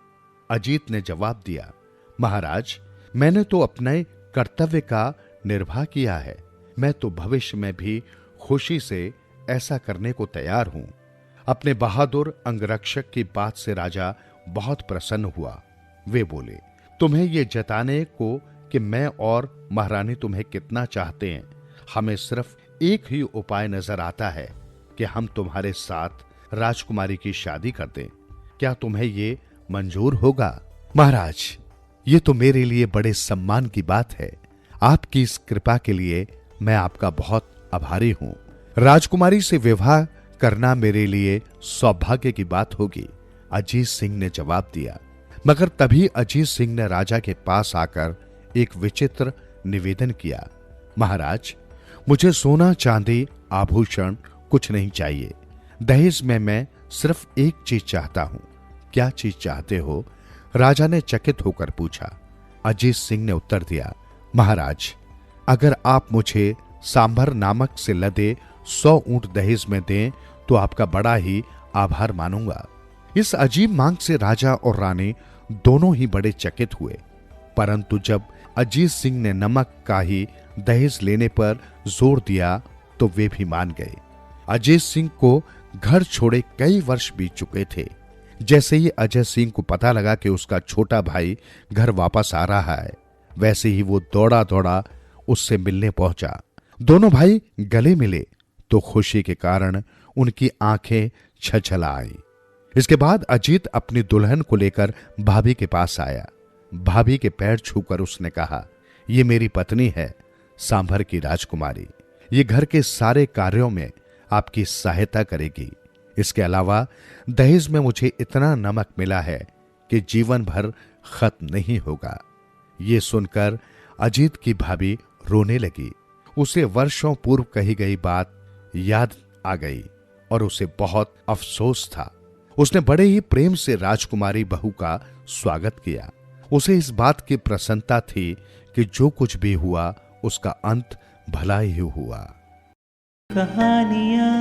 अजीत ने जवाब दिया, महाराज, मैंने तो अपने कर्तव्य का निर्वाह किया है। मैं तो भविष्य में भी खुशी से ऐसा करने को तैयार हूं। अपने बहादुर अंगरक्षक की बात से राजा बहुत प्रसन्न हुआ। वे बोले, तुम्हें यह जताने को कि मैं और महारानी तुम्हें कितना चाहते हैं, हमें सिर्फ एक ही उपाय नजर आता है कि हम तुम्हारे साथ राजकुमारी की शादी कर दें। क्या तुम्हें ये मंजूर होगा? महाराज, ये तो मेरे लिए बड़े सम्मान की बात है। आपकी इस कृपा के लिए मैं आपका बहुत आभारी हूं। राजकुमारी से विवाह करना मेरे लिए सौभाग्य की बात होगी, अजीत सिंह ने जवाब दिया। मगर तभी अजीत सिंह ने राजा के पास आकर एक विचित्र निवेदन किया, महाराज, मुझे सोना चांदी आभूषण कुछ नहीं चाहिए। दहेज में मैं सिर्फ एक चीज चाहता हूं। क्या चीज चाहते हो? राजा ने चकित होकर पूछा। अजीत सिंह ने उत्तर दिया, महाराज, अगर आप मुझे सांभर नामक से लदे 100 ऊंट दहेज में दें तो आपका बड़ा ही आभार मानूंगा। इस अजीब मांग से राजा और रानी दोनों ही बड़े चकित हुए, परंतु जब अजीत सिंह ने नमक का ही दहेज लेने पर जोर दिया तो वे भी मान गए। अजीत सिंह को घर छोड़े कई वर्ष बीत चुके थे। जैसे ही अजय सिंह को पता लगा कि उसका छोटा भाई घर वापस आ रहा है, वैसे ही वो दौड़ा दौड़ा उससे मिलने पहुंचा। दोनों भाई गले मिले तो खुशी के कारण उनकी आंखें छलछला आई। इसके बाद अजीत अपनी दुल्हन को लेकर भाभी के पास आया। भाभी के पैर छूकर उसने कहा, ये मेरी पत्नी है, सांभर की राजकुमारी। ये घर के सारे कार्यों में आपकी सहायता करेगी। इसके अलावा दहेज में मुझे इतना नमक मिला है कि जीवन भर खत्म नहीं होगा। ये सुनकर अजीत की भाभी रोने लगी। उसे वर्षों पूर्व कही गई बात याद आ गई और उसे बहुत अफसोस था। उसने बड़े ही प्रेम से राजकुमारी बहू का स्वागत किया। उसे इस बात की प्रसन्नता थी कि जो कुछ भी हुआ उसका अंत भला ही हुआ। कहानियां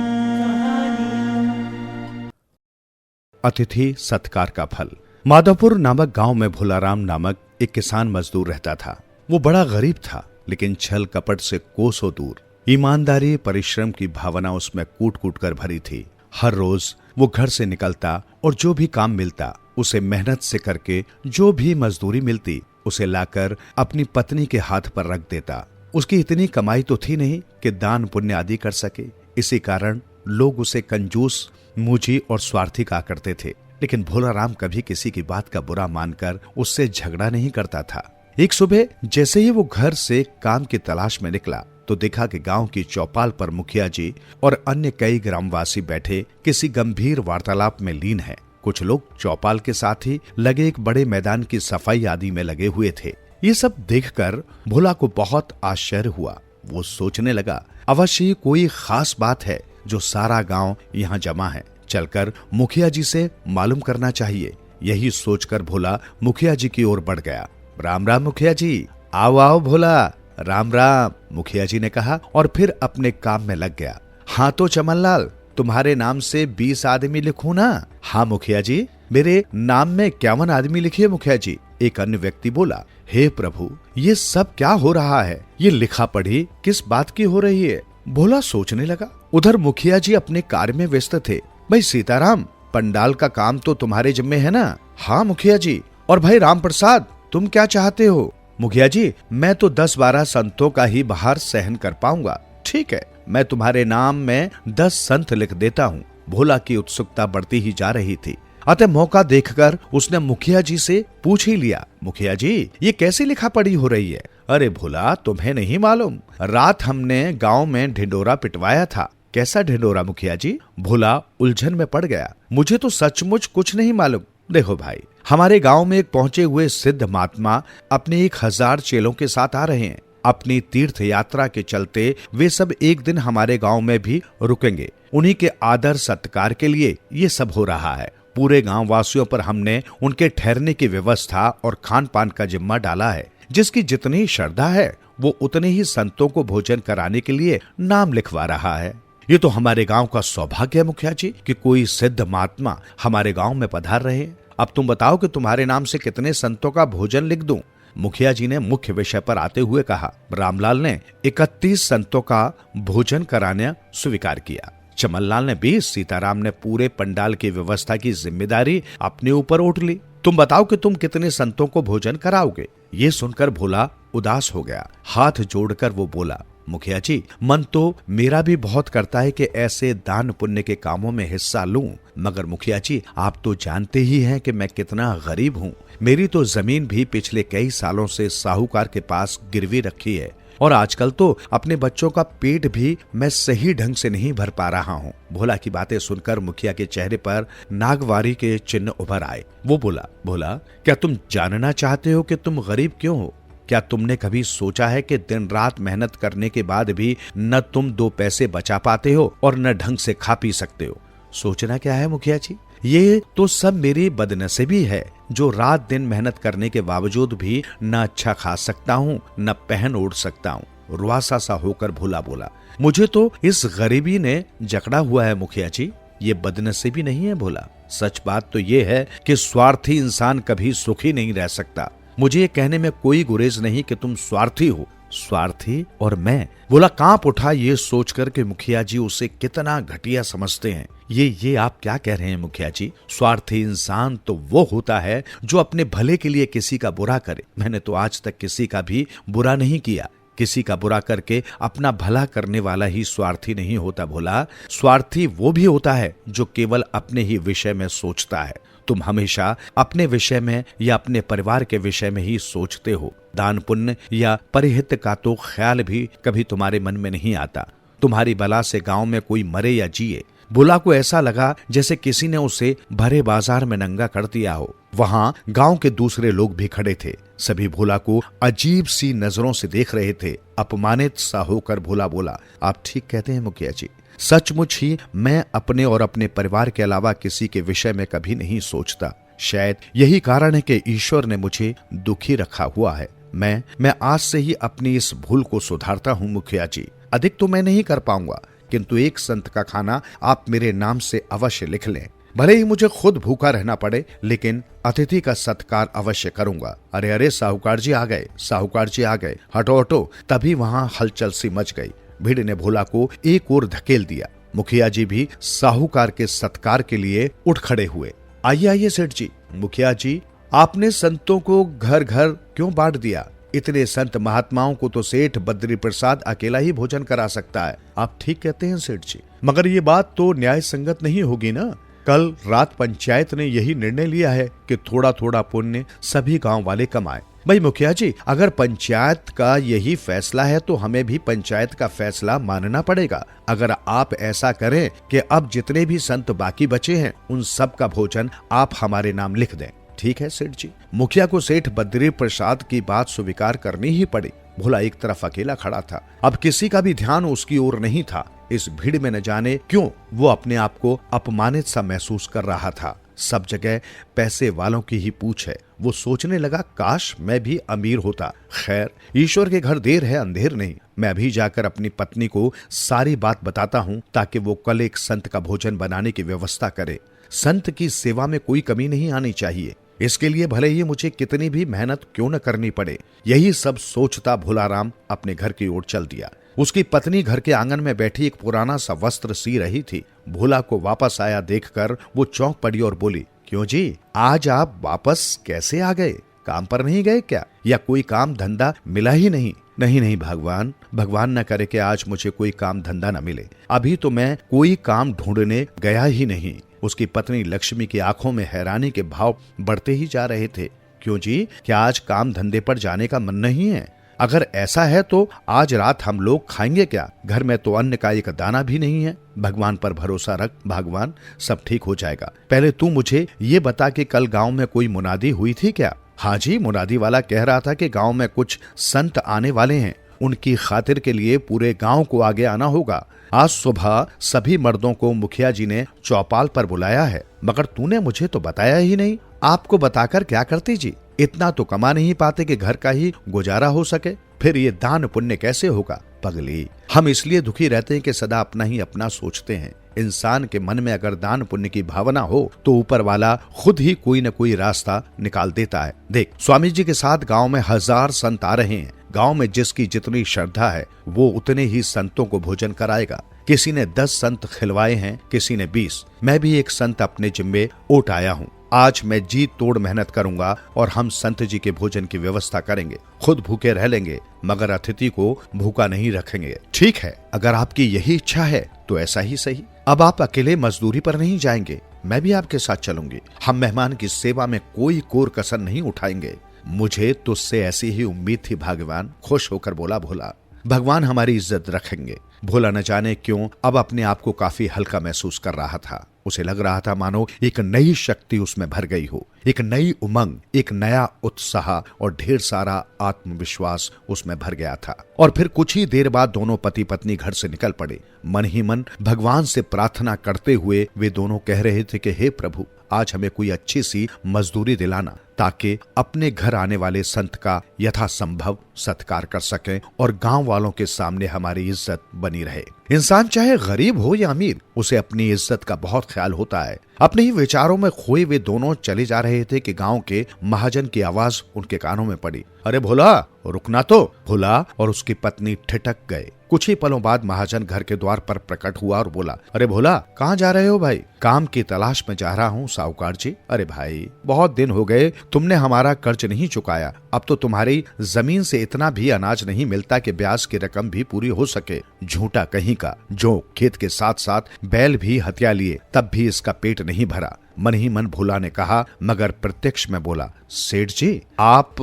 अतिथि सत्कार का फल। माधवपुर नामक गांव में भोलाराम नामक एक किसान मजदूर रहता था। वो बड़ा गरीब था, लेकिन छल कपट से कोसों दूर। ईमानदारी परिश्रम की भावना उसमें कूट कूट कर भरी थी। हर रोज वो घर से निकलता और जो भी काम मिलता उसे मेहनत से करके जो भी मजदूरी मिलती उसे लाकर अपनी पत्नी के हाथ पर रख देता। उसकी इतनी कमाई तो थी नहीं कि दान पुण्य आदि कर सके। इसी कारण लोग उसे कंजूस, मुझी और स्वार्थी कहा करते थे। लेकिन भोलाराम कभी किसी की बात का बुरा मानकर उससे झगड़ा नहीं करता था। एक सुबह जैसे ही वो घर से काम की तलाश में निकला तो देखा कि गांव की चौपाल पर मुखिया जी और अन्य कई ग्रामवासी बैठे किसी गंभीर वार्तालाप में लीन हैं। कुछ लोग चौपाल के साथ ही लगे एक बड़े मैदान की सफाई आदि में लगे हुए थे। ये सब देखकर भोला को बहुत आश्चर्य हुआ। वो सोचने लगा, अवश्य ही कोई खास बात है जो सारा गांव यहाँ जमा है। चलकर मुखिया जी से मालूम करना चाहिए। यही सोचकर भोला मुखिया जी की ओर बढ़ गया। राम राम मुखिया जी। आओ आओ भोला। राम राम, मुखिया जी ने कहा और फिर अपने काम में लग गया। हाँ तो चमनलाल, तुम्हारे नाम से 20 आदमी लिखूं ना? हाँ मुखिया जी, मेरे नाम में 51 आदमी लिखिए मुखिया जी। एक अन्य व्यक्ति बोला, हे प्रभु, ये सब क्या हो रहा है? ये लिखा पढ़ी किस बात की हो रही है? भोला सोचने लगा। उधर मुखिया जी अपने कार्य में व्यस्त थे। भाई सीताराम, पंडाल का काम तो तुम्हारे जिम्मे है ना? हाँ मुखिया जी। और भाई राम प्रसाद, तुम क्या चाहते हो? मुखिया जी, मैं तो 10-12 संतों का ही बाहर सहन कर पाऊंगा। ठीक है, मैं तुम्हारे नाम में 10 संत लिख देता हूँ। भोला की उत्सुकता बढ़ती ही जा रही थी। अतः मौका देखकर उसने मुखिया जी से पूछ ही लिया, मुखिया जी, ये कैसी लिखा पढ़ी हो रही है? अरे भोला, तुम्हें नहीं मालूम? रात हमने गांव में ढिंडोरा पिटवाया था। कैसा ढिंडोरा मुखिया जी? भोला उलझन में पड़ गया। मुझे तो सचमुच कुछ नहीं मालूम। देखो भाई, हमारे गांव में एक पहुंचे हुए सिद्ध महात्मा अपने 1000 चेलों के साथ आ रहे हैं। अपनी तीर्थ यात्रा के चलते वे सब एक दिन हमारे गांव में भी रुकेंगे। उन्हीं के आदर सत्कार के लिए ये सब हो रहा है। पूरे गांव वासियों पर हमने उनके ठहरने की व्यवस्था और खान पान का जिम्मा डाला है। जिसकी जितनी श्रद्धा है वो उतने ही संतों को भोजन कराने के लिए नाम लिखवा रहा है। ये तो हमारे गांव का सौभाग्य है मुखिया जी कि कोई सिद्ध महात्मा हमारे गांव में पधार रहे हैं। अब तुम बताओ कि तुम्हारे नाम से कितने संतों का भोजन लिख दूं? मुखिया जी ने मुख्य विषय पर आते हुए कहा। रामलाल ने 31 संतों का भोजन कराना स्वीकार किया। चमनलाल ने 20, सीताराम ने पूरे पंडाल की व्यवस्था की जिम्मेदारी अपने ऊपर उठ ली। तुम बताओ कि तुम कितने संतों को भोजन कराओगे? ये सुनकर भोला उदास हो गया। हाथ जोड़कर वो बोला, मुखिया जी, मन तो मेरा भी बहुत करता है कि ऐसे दान पुण्य के कामों में हिस्सा लूं, मगर मुखिया जी, आप तो जानते ही हैं कि मैं कितना गरीब हूं। मेरी तो जमीन भी पिछले कई सालों से साहूकार के पास गिरवी रखी है और आजकल तो अपने बच्चों का पेट भी मैं सही ढंग से नहीं भर पा रहा हूँ। भोला की बातें सुनकर मुखिया के चेहरे पर नागवारी के चिन्ह उभर आए। वो बोला, भोला, क्या तुम जानना चाहते हो कि तुम गरीब क्यों हो? क्या तुमने कभी सोचा है कि दिन रात मेहनत करने के बाद भी न तुम 2 पैसे बचा पाते हो और न ढंग से खा पी सकते हो? सोचना क्या है मुखिया जी, ये तो सब मेरी बदनसीबी है जो रात दिन मेहनत करने के बावजूद भी न अच्छा खा सकता हूँ न पहन ओढ़ सकता हूँ। रुआसा सा होकर भोला बोला, मुझे तो इस गरीबी ने जकड़ा हुआ है मुखिया जी। ये बदनसीबी नहीं है भोला, सच बात तो ये है कि स्वार्थी इंसान कभी सुखी नहीं रह सकता। मुझे ये कहने में कोई गुरेज नहीं कि तुम स्वार्थी हो। स्वार्थी और मैं? बोला कांप उठा ये सोचकर कि मुखिया जी उसे कितना घटिया समझते हैं। ये आप क्या कह रहे हैं मुखिया जी? स्वार्थी इंसान तो वो होता है जो अपने भले के लिए किसी का बुरा करे। मैंने तो आज तक किसी का भी बुरा नहीं किया। किसी का बुरा करके अपना भला करने वाला ही स्वार्थी नहीं होता भोला। स्वार्थी वो भी होता है जो केवल अपने ही विषय में सोचता है। तुम हमेशा अपने विषय में या अपने परिवार के विषय में ही सोचते हो। दान पुण्य या परिहित का तो ख्याल भी कभी तुम्हारे मन में नहीं आता। तुम्हारी बला से गांव में कोई मरे या जिए। भोला को ऐसा लगा जैसे किसी ने उसे भरे बाजार में नंगा कर दिया हो। वहां गांव के दूसरे लोग भी खड़े थे। सभी भोला को अजीब सी नजरों से देख रहे थे। अपमानित सा होकर भोला बोला, आप ठीक कहते हैं मुखिया जी। सचमुच ही मैं अपने और अपने परिवार के अलावा किसी के विषय में कभी नहीं सोचता। शायद यही कारण है कि ईश्वर ने मुझे दुखी रखा हुआ है। मैं आज से ही अपनी इस भूल को सुधारता हूँ मुखिया जी। अधिक तो मैं नहीं कर पाऊंगा, किंतु एक संत का खाना आप मेरे नाम से अवश्य लिख लें। भले ही मुझे खुद भूखा रहना पड़े, लेकिन अतिथि का सत्कार अवश्य करूंगा। अरे अरे साहूकार जी आ गए, साहूकार जी आ गए, हटो हटो। तभी वहां हलचल सी मच गई। भीड़ ने भोला को एक ओर धकेल दिया। मुखिया जी भी साहूकार के सत्कार के लिए उठ खड़े हुए। आइए आइए सेठ जी। मुखिया जी, आपने संतों को घर घर क्यों बांट दिया? इतने संत महात्माओं को तो सेठ बद्री प्रसाद अकेला ही भोजन करा सकता है। आप ठीक कहते हैं सेठ जी, मगर ये बात तो न्याय संगत नहीं होगी ना। कल रात पंचायत ने यही निर्णय लिया है कि थोड़ा थोड़ा पुण्य सभी गांव वाले कमाएं। भाई मुखिया जी, अगर पंचायत का यही फैसला है तो हमें भी पंचायत का फैसला मानना पड़ेगा। अगर आप ऐसा करें कि अब जितने भी संत बाकी बचे हैं उन सब का भोजन आप हमारे नाम लिख दें। ठीक है सेठ जी। मुखिया को सेठ बद्री प्रसाद की बात स्वीकार करनी ही पड़ी। भोला एक तरफ अकेला खड़ा था। अब किसी का भी ध्यान उसकी ओर नहीं था। इस भीड़ में न जाने क्यों वो अपने आप को अपमानित सा महसूस कर रहा था। सब जगह पैसे वालों की ही पूछ है। वो सोचने लगा, काश मैं भी अमीर होता। खैर, ईश्वर के घर देर है अंधेर नहीं। मैं अभी जाकर अपनी पत्नी को सारी बात बताता हूँ ताकि वो कल एक संत का भोजन बनाने की व्यवस्था करे। संत की सेवा में कोई कमी नहीं आनी चाहिए। इसके लिए भले ही मुझे कितनी भी मेहनत क्यों न करनी पड़े। यही सब सोचता भोलाराम अपने घर की ओर चल दिया। उसकी पत्नी घर के आंगन में बैठी एक पुराना सा वस्त्र सी रही थी। भोला को वापस आया देखकर वो चौंक पड़ी और बोली, क्यों जी, आज आप वापस कैसे आ गए? काम पर नहीं गए क्या, या कोई काम धंधा मिला ही नहीं? नहीं भगवान, भगवान न करे कि आज मुझे कोई काम धंधा न मिले। अभी तो मैं कोई काम ढूंढने गया ही नहीं। उसकी पत्नी लक्ष्मी की आंखों में हैरानी के भाव बढ़ते ही जा रहे थे। क्यों जी, क्या आज काम धंधे पर जाने का मन नहीं है? अगर ऐसा है तो आज रात हम लोग खाएंगे क्या? घर में तो अन्न का एक दाना भी नहीं है। भगवान पर भरोसा रख, भगवान सब ठीक हो जाएगा। पहले तू मुझे ये बता कि कल गांव में कोई मुनादी हुई थी क्या? हाँ जी, मुनादी वाला कह रहा था कि गांव में कुछ संत आने वाले हैं। उनकी खातिर के लिए पूरे गांव को आगे आना होगा। आज सुबह सभी मर्दों को मुखिया जी ने चौपाल पर बुलाया है, मगर तूने मुझे तो बताया ही नहीं। आपको बताकर क्या करती जी? इतना तो कमा नहीं पाते कि घर का ही गुजारा हो सके। फिर ये दान पुण्य कैसे होगा? पगली, हम इसलिए दुखी रहते हैं कि सदा अपना ही अपना सोचते हैं। इंसान के मन में अगर दान पुण्य की भावना हो तो ऊपर वाला खुद ही कोई न कोई रास्ता निकाल देता है। देख, स्वामी जी के साथ गांव में 1000 संत आ रहे हैं। गांव में जिसकी जितनी श्रद्धा है वो उतने ही संतों को भोजन कराएगा। किसी ने 10 संत खिलवाए हैं, किसी ने 20। मैं भी एक संत अपने जिम्मे ओट आया हूँ। आज मैं जी तोड़ मेहनत करूंगा और हम संत जी के भोजन की व्यवस्था करेंगे। खुद भूखे रह लेंगे मगर अतिथि को भूखा नहीं रखेंगे। ठीक है, अगर आपकी यही इच्छा है तो ऐसा ही सही। अब आप अकेले मजदूरी पर नहीं जाएंगे, मैं भी आपके साथ चलूंगी। हम मेहमान की सेवा में कोई कोर कसर नहीं उठाएंगे। मुझे तुझसे ऐसी ही उम्मीद थी भगवान, खुश होकर बोला भोला। भगवान हमारी इज्जत रखेंगे। भोला न जाने क्यों अब अपने आप को काफी हल्का महसूस कर रहा था। उसे लग रहा था मानो एक नई शक्ति उसमें भर गई हो, एक नई उमंग, एक नया उत्साह और ढेर सारा आत्मविश्वास उसमें भर गया था। और फिर कुछ ही देर बाद दोनों पति पत्नी घर से निकल पड़े। मन ही मन भगवान से प्रार्थना करते हुए वे दोनों कह रहे थे कि हे प्रभु, आज हमें कोई अच्छी सी मजदूरी दिलाना ताकि अपने घर आने वाले संत का यथासंभव सत्कार कर सकें और गांव वालों के सामने हमारी इज्जत बनी रहे। इंसान चाहे गरीब हो या अमीर, उसे अपनी इज्जत का बहुत ख्याल होता है। अपने ही विचारों में खोए वे दोनों चले जा रहे थे कि गांव के महाजन की आवाज उनके कानों में पड़ी। अरे भोला, रुकना तो। भोला और उसकी पत्नी ठिठक गए। कुछ ही पलों बाद महाजन घर के द्वार पर प्रकट हुआ और बोला, अरे भोला, कहाँ जा रहे हो भाई? काम की तलाश में जा रहा हूँ साहूकार जी। अरे भाई, बहुत दिन हो गए, तुमने हमारा कर्ज नहीं चुकाया। अब तो तुम्हारी जमीन से इतना भी अनाज नहीं मिलता कि ब्याज की रकम भी पूरी हो सके। झूठा कहीं का, जो खेत के साथ साथ बैल भी हत्या लिए तब भी इसका पेट नहीं भरा। मन ही मन भोला ने कहा, मगर प्रत्यक्ष में बोला, सेठ जी आप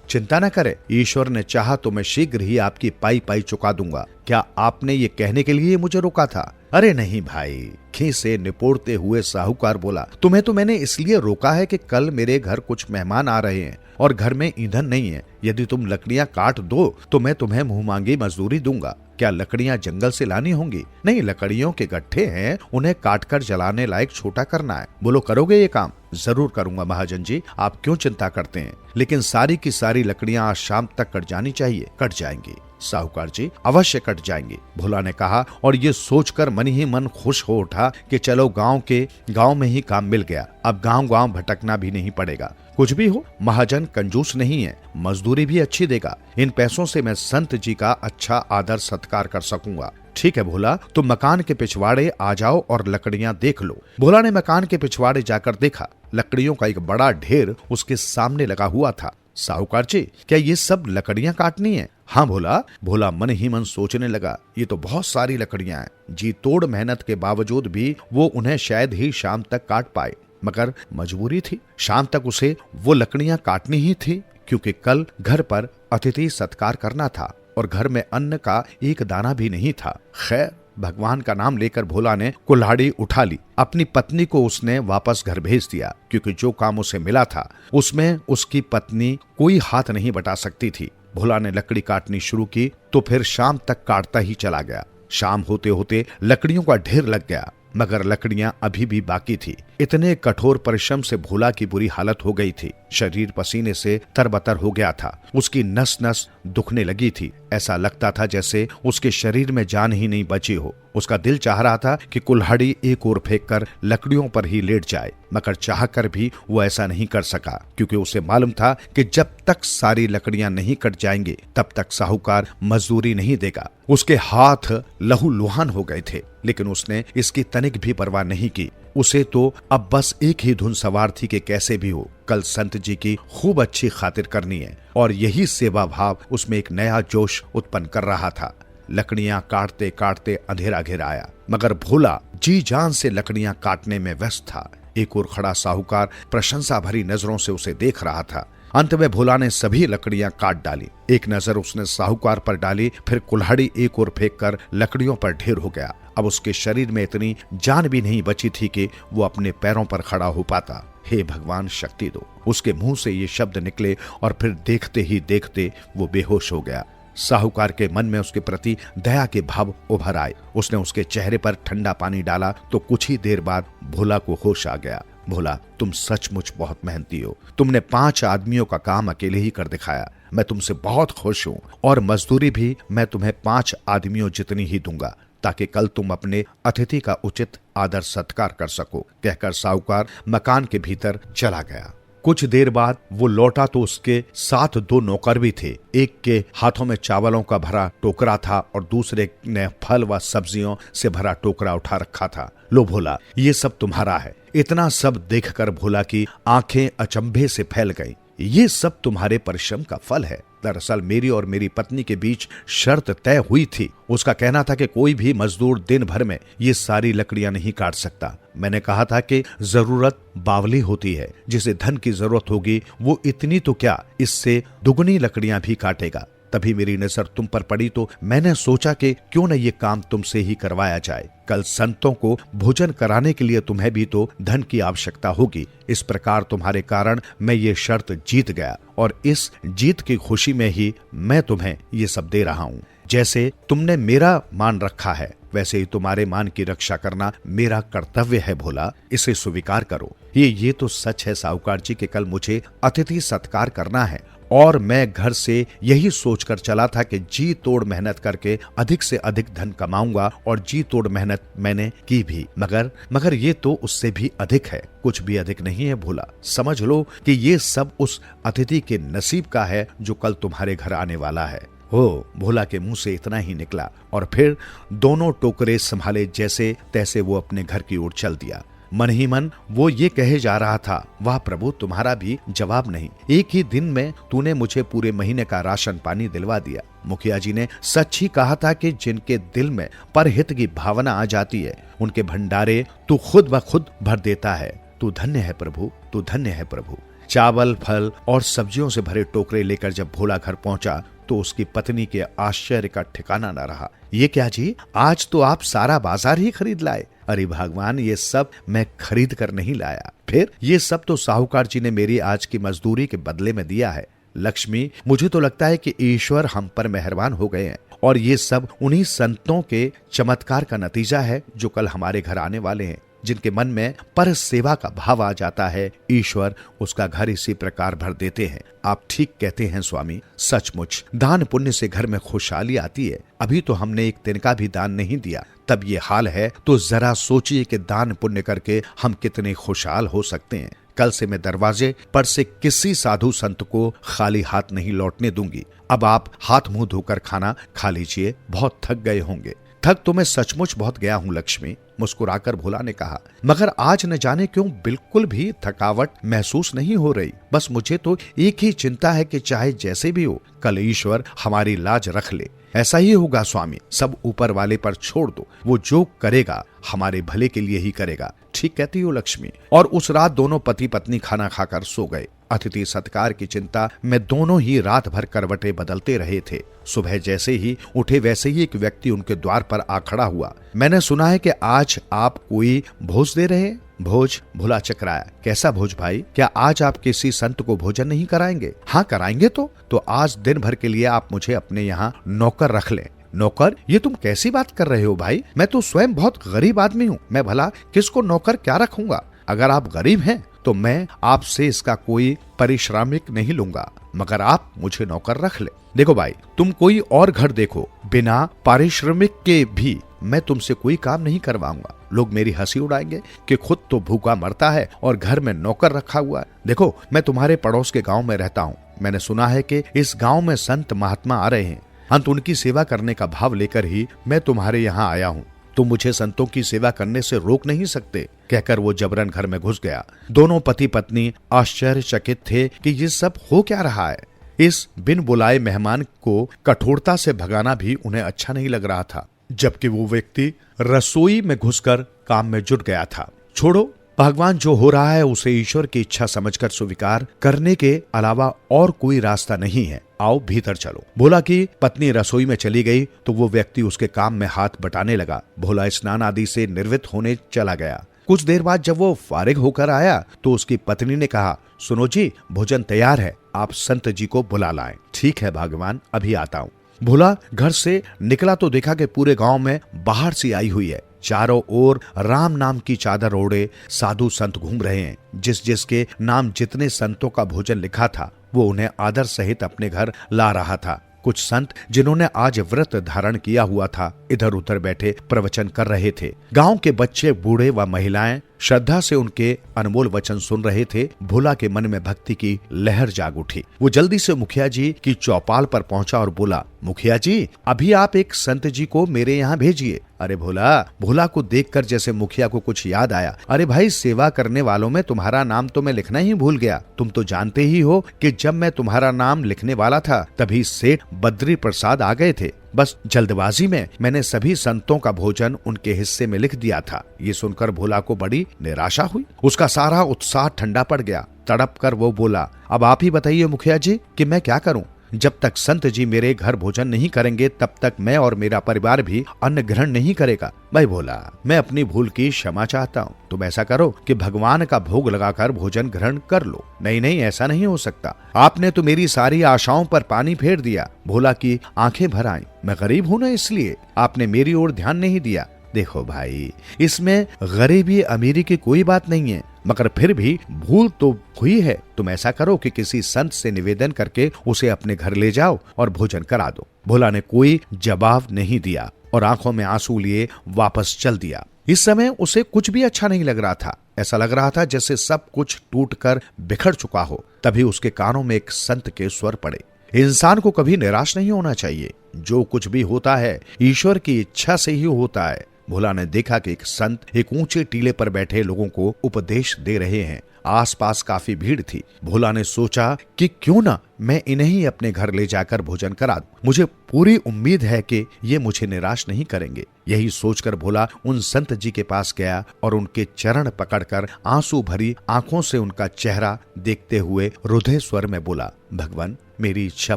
चिंता न करें, ईश्वर ने चाहा तो मैं शीघ्र ही आपकी पाई पाई चुका दूंगा। क्या आपने ये कहने के लिए मुझे रोका था? अरे नहीं भाई, खींच से निपोड़ते हुए साहूकार बोला, तुम्हें तो मैंने इसलिए रोका है कि कल मेरे घर कुछ मेहमान आ रहे हैं और घर में ईंधन नहीं है। यदि तुम लकड़ियां काट दो तो मैं तुम्हें मुंह मांगी मजदूरी दूंगा। क्या लकड़ियां जंगल से लानी होंगी? नहीं, लकड़ियों के गट्ठे हैं, उन्हें काटकर जलाने लायक छोटा करना है। बोलो, करोगे ये काम? जरूर करूंगा महाजन जी, आप क्यों चिंता करते हैं, लेकिन सारी की सारी लकड़ियां आज शाम तक कट जानी चाहिए। कट जाएंगी साहूकार जी, अवश्य कट जाएंगी, भोला ने कहा। और ये सोचकर मन ही मन खुश हो उठा कि चलो गांव में ही काम मिल गया, अब गांव भटकना भी नहीं पड़ेगा। कुछ भी हो, महाजन कंजूस नहीं है, मजदूरी भी अच्छी देगा। इन पैसों से मैं संत जी का अच्छा आदर सत्कार कर सकूंगा। ठीक है भोला, तुम मकान के पिछवाड़े आ जाओ और लकड़ियां देख लो। भोला ने मकान के पिछवाड़े जाकर देखा, लकड़ियों का एक बड़ा ढेर उसके सामने लगा हुआ था। साहूकार जी, क्या ये सब लकड़ियां काटनी है? हाँ भोला मन ही मन सोचने लगा, ये तो बहुत सारी लकड़ियां हैं। जी तोड़ मेहनत के बावजूद भी वो उन्हें शायद ही शाम तक काट पाए, मगर मजबूरी थी, शाम तक उसे वो लकड़ियां काटनी ही थी, क्योंकि कल घर पर अतिथि सत्कार करना था और घर में अन्न का एक दाना भी नहीं था। खैर, भगवान का नाम लेकर भोला ने कुल्हाड़ी उठा ली। अपनी पत्नी को उसने वापस घर भेज दिया, क्योंकि जो काम उसे मिला था उसमें उसकी पत्नी कोई हाथ नहीं बटा सकती थी। भोला ने लकड़ी काटनी शुरू की तो फिर शाम तक काटता ही चला गया। शाम होते होते लकड़ियों का ढेर लग गया, मगर लकड़ियां अभी भी बाकी थी। इतने कठोर परिश्रम से भोला की बुरी हालत हो गई थी। शरीर पसीने से तरबतर हो गया था, उसकी नस नस दुखने लगी थी। ऐसा लगता था जैसे उसके शरीर में जान ही नहीं बची हो। उसका दिल चाह रहा था कि कुल्हाड़ी एक ओर फेंककर लकड़ियों पर ही लेट जाए, मगर चाहकर भी वो ऐसा नहीं कर सका, क्योंकि उसे मालूम था कि जब तक सारी लकड़ियां नहीं कट जाएंगे तब तक साहूकार मजदूरी नहीं देगा। उसके हाथ लहूलुहान हो गए थे, लेकिन उसने इसकी तनिक भी परवाह नहीं की। उसे तो अब बस एक ही धुन सवार थी कि कैसे भी हो कल संत जी की खूब अच्छी खातिर करनी है, और यही सेवा भाव उसमें एक नया जोश उत्पन्न कर रहा था। लकड़ियां काटते काटते अंधेरा घिर आया, मगर भोला जी जान से लकड़ियां काटने में व्यस्त था। एक ओर खड़ा साहूकार प्रशंसा भरी नजरों से उसे देख रहा था। अंत में भोला ने सभी लकड़ियां काट डाली। एक नजर उसने साहूकार पर डाली, फिर कुल्हाड़ी एक ओर फेंककर लकड़ियों पर ढेर हो गया। अब उसके शरीर में इतनी जान भी नहीं बची थी कि वो अपने पैरों पर खड़ा हो पाता। हे भगवान, शक्ति दो, उसके मुंह से ये शब्द निकले और फिर देखते ही देखते वो बेहोश हो गया। साहूकार के मन में उसके प्रति दया के भाव उभर आए। उसने उसके चेहरे पर ठंडा पानी डाला तो कुछ ही देर बाद भोला को होश आ गया। भोला, तुम सचमुच बहुत मेहनती हो। तुमने 5 आदमियों का काम अकेले ही कर दिखाया। मैं तुमसे बहुत खुश हूँ, और मजदूरी भी मैं तुम्हें 5 आदमियों जितनी ही दूंगा, ताकि कल तुम अपने अतिथि का उचित आदर सत्कार कर सको। कहकर साहूकार मकान के भीतर चला गया। कुछ देर बाद वो लौटा तो उसके साथ 2 नौकर भी थे। एक के हाथों में चावलों का भरा टोकरा था और दूसरे ने फल व सब्जियों से भरा टोकरा उठा रखा था। लो भोला, ये सब तुम्हारा है। इतना सब देखकर भोला की आंखें अचंभे से फैल गईं। ये सब तुम्हारे परिश्रम का फल है। दरअसल मेरी और मेरी पत्नी के बीच शर्त तय हुई थी। उसका कहना था कि कोई भी मजदूर दिन भर में ये सारी लकड़ियां नहीं काट सकता। मैंने कहा था कि जरूरत बावली होती है, जिसे धन की जरूरत होगी वो इतनी तो क्या, इससे दुगनी लकड़ियां भी काटेगा। तभी मेरी नजर तुम पर पड़ी तो मैंने सोचा कि क्यों न ये काम तुमसे ही करवाया जाए। कल संतों को भोजन कराने के लिए तुम्हें भी तो धन की आवश्यकता होगी। इस प्रकार तुम्हारे कारण मैं ये शर्त जीत गया, और इस जीत की खुशी में ही मैं तुम्हें ये सब दे रहा हूँ। जैसे तुमने मेरा मान रखा है, वैसे ही तुम्हारे मान की रक्षा करना मेरा कर्तव्य है। भोला, इसे स्वीकार करो। ये तो सच है साहूकार जी कि कल मुझे अतिथि सत्कार करना है, और मैं घर से यही सोचकर चला था कि जी तोड़ मेहनत करके अधिक से अधिक धन कमाऊंगा, और जी तोड़ मेहनत मैंने की भी, मगर ये तो उससे भी अधिक है। कुछ भी अधिक नहीं है भोला। समझ लो कि ये सब उस अतिथि के नसीब का है जो कल तुम्हारे घर आने वाला है। हो, भोला के मुंह से इतना ही निकला, और फिर दोनों टोकरे संभाले जैसे तैसे वो अपने घर की ओर चल दिया। मन ही मन वो ये कहे जा रहा था, वाह प्रभु तुम्हारा भी जवाब नहीं, एक ही दिन में तूने मुझे पूरे महीने का राशन पानी दिलवा दिया। मुखिया जी ने सच ही कहा था कि जिनके दिल में परहित की भावना आ जाती है उनके भंडारे तू खुद ब खुद भर देता है। तू धन्य है प्रभु, तू धन्य है प्रभु। चावल, फल और सब्जियों से भरे टोकरे लेकर जब भोला घर पहुंचा तो उसकी पत्नी के आश्चर्य का ठिकाना न रहा। ये क्या जी, आज तो आप सारा बाजार ही खरीद लाए। अरे भगवान, ये सब मैं खरीद कर नहीं लाया, फिर ये सब तो साहूकार जी ने मेरी आज की मजदूरी के बदले में दिया है। लक्ष्मी, मुझे तो लगता है कि ईश्वर हम पर मेहरबान हो गए हैं और ये सब उन्हीं संतों के चमत्कार का नतीजा है जो कल हमारे घर आने वाले हैं। जिनके मन में पर सेवा का भाव आ जाता है, ईश्वर उसका घर इसी प्रकार भर देते हैं। आप ठीक कहते हैं स्वामी, सचमुच दान पुण्य से घर में खुशहाली आती है। अभी तो हमने एक तिनका भी दान नहीं दिया, तब ये हाल है तो जरा सोचिए कि दान पुण्य करके हम कितने खुशहाल हो सकते हैं। कल से मैं दरवाजे पर से किसी साधु संत को खाली हाथ नहीं लौटने दूंगी। अब आप हाथ मुंह धोकर खाना खा लीजिए, बहुत थक गए होंगे। थक तो मैं सचमुच बहुत गया हूँ लक्ष्मी, मुस्कुराकर भोला ने कहा, मगर आज न जाने क्यों बिल्कुल भी थकावट महसूस नहीं हो रही। बस मुझे तो एक ही चिंता है कि चाहे जैसे भी हो कल ईश्वर हमारी लाज रख ले। ऐसा ही होगा स्वामी, सब ऊपर वाले पर छोड़ दो, वो जो करेगा हमारे भले के लिए ही करेगा। ठीक कहती हो लक्ष्मी। और उस रात दोनों पति पत्नी खाना खाकर सो गए। अतिथि सत्कार की चिंता में दोनों ही रात भर करवटें बदलते रहे थे। सुबह जैसे ही उठे वैसे ही एक व्यक्ति उनके द्वार पर आ खड़ा हुआ। मैंने सुना है कि आज आप कोई भोज दे रहे हैं। भोज? भोला चकराया। कैसा भोज भाई? क्या आज आप किसी संत को भोजन नहीं कराएंगे? हाँ कराएंगे तो आज दिन भर के लिए आप मुझे अपने यहाँ नौकर रख लें। नौकर? ये तुम कैसी बात कर रहे हो भाई? मैं तो स्वयं बहुत गरीब आदमी हूँ, मैं भला किसको नौकर क्या रखूंगा? अगर आप गरीब हैं तो मैं आपसे इसका कोई पारिश्रमिक नहीं लूंगा, मगर आप मुझे नौकर रख ले। देखो भाई, तुम कोई और घर देखो, बिना पारिश्रमिक के भी मैं तुमसे कोई काम नहीं करवाऊंगा। लोग मेरी हंसी उड़ाएंगे कि खुद तो भूखा मरता है और घर में नौकर रखा हुआ है। देखो, मैं तुम्हारे पड़ोस के गांव में रहता हूँ। मैंने सुना है कि इस गांव में संत महात्मा आ रहे हैं। अंत उनकी सेवा करने का भाव लेकर ही मैं तुम्हारे यहाँ आया हूँ। तुम मुझे संतों की सेवा करने से रोक नहीं सकते, कहकर वो जबरन घर में घुस गया। दोनों पति पत्नी आश्चर्यचकित थे कि ये सब हो क्या रहा है। इस बिन बुलाए मेहमान को कठोरता से भगाना भी उन्हें अच्छा नहीं लग रहा था, जबकि वो व्यक्ति रसोई में घुसकर काम में जुट गया था। छोड़ो, भगवान जो हो रहा है उसे ईश्वर की इच्छा समझकर स्वीकार करने के अलावा और कोई रास्ता नहीं है। आओ भीतर चलो। भोला की पत्नी रसोई में चली गई तो वो व्यक्ति उसके काम में हाथ बटाने लगा। भोला स्नान आदि से निर्वृत्त होने चला गया। कुछ देर बाद जब वो फारिग होकर आया तो उसकी पत्नी ने कहा, सुनो जी, भोजन तैयार है, आप संत जी को बुला लाएं। ठीक है भगवान, अभी आता हूँ। भोला घर से निकला तो देखा कि पूरे गांव में बाहर सी आई हुई है। चारों ओर राम नाम की चादर ओढ़े साधु संत घूम रहे हैं। जिस जिसके नाम जितने संतों का भोजन लिखा था वो उन्हें आदर सहित अपने घर ला रहा था। कुछ संत जिन्होंने आज व्रत धारण किया हुआ था इधर उधर बैठे प्रवचन कर रहे थे। गांव के बच्चे, बूढ़े व महिलाएं श्रद्धा से उनके अनमोल वचन सुन रहे थे। भोला के मन में भक्ति की लहर जाग उठी। वो जल्दी से मुखिया जी की चौपाल पर पहुंचा और बोला, मुखिया जी, अभी आप एक संत जी को मेरे यहाँ भेजिए। अरे भोला को देखकर जैसे मुखिया को कुछ याद आया। अरे भाई, सेवा करने वालों में तुम्हारा नाम तो मैं लिखना ही भूल गया। तुम तो जानते ही हो कि जब मैं तुम्हारा नाम लिखने वाला था तभी सेठ बद्री प्रसाद आ गए थे। बस जल्दबाजी में मैंने सभी संतों का भोजन उनके हिस्से में लिख दिया था। ये सुनकर भोला को बड़ी निराशा हुई। उसका सारा उत्साह ठंडा पड़ गया। तड़प कर वो बोला, अब आप ही बताइए मुखिया जी कि मैं क्या करूं? जब तक संत जी मेरे घर भोजन नहीं करेंगे तब तक मैं और मेरा परिवार भी अन्न ग्रहण नहीं करेगा। भाई भोला, मैं अपनी भूल की क्षमा चाहता हूँ। तुम ऐसा करो कि भगवान का भोग लगाकर भोजन ग्रहण कर लो। नहीं, ऐसा नहीं हो सकता। आपने तो मेरी सारी आशाओं पर पानी फेर दिया। भोला की आंखें भर आईं। मैं गरीब हूँ ना, इसलिए आपने मेरी ओर ध्यान नहीं दिया। देखो भाई, इसमें गरीबी अमीरी की कोई बात नहीं है, मगर फिर भी भूल तो हुई है। तुम ऐसा करो कि किसी संत से निवेदन करके उसे अपने घर ले जाओ और भोजन करा दो। भोला ने कोई जवाब नहीं दिया और आंखों में आंसू लिए वापस चल दिया। इस समय उसे कुछ भी अच्छा नहीं लग रहा था। ऐसा लग रहा था जैसे सब कुछ टूटकर बिखर चुका हो। तभी उसके कानों में एक संत के स्वर पड़े, इंसान को कभी निराश नहीं होना चाहिए। जो कुछ भी होता है ईश्वर की इच्छा से ही होता है। भोला ने देखा कि एक संत एक ऊंचे टीले पर बैठे लोगों को उपदेश दे रहे हैं। आसपास काफी भीड़ थी। भोला ने सोचा कि क्यों ना मैं इन्हें ही अपने घर ले जाकर भोजन करा दूं। मुझे पूरी उम्मीद है कि ये मुझे निराश नहीं करेंगे। यही सोचकर भोला उन संत जी के पास गया और उनके चरण पकड़कर आंसू भरी आंखों से उनका चेहरा देखते हुए रुधिर स्वर में बोला, भगवान मेरी इच्छा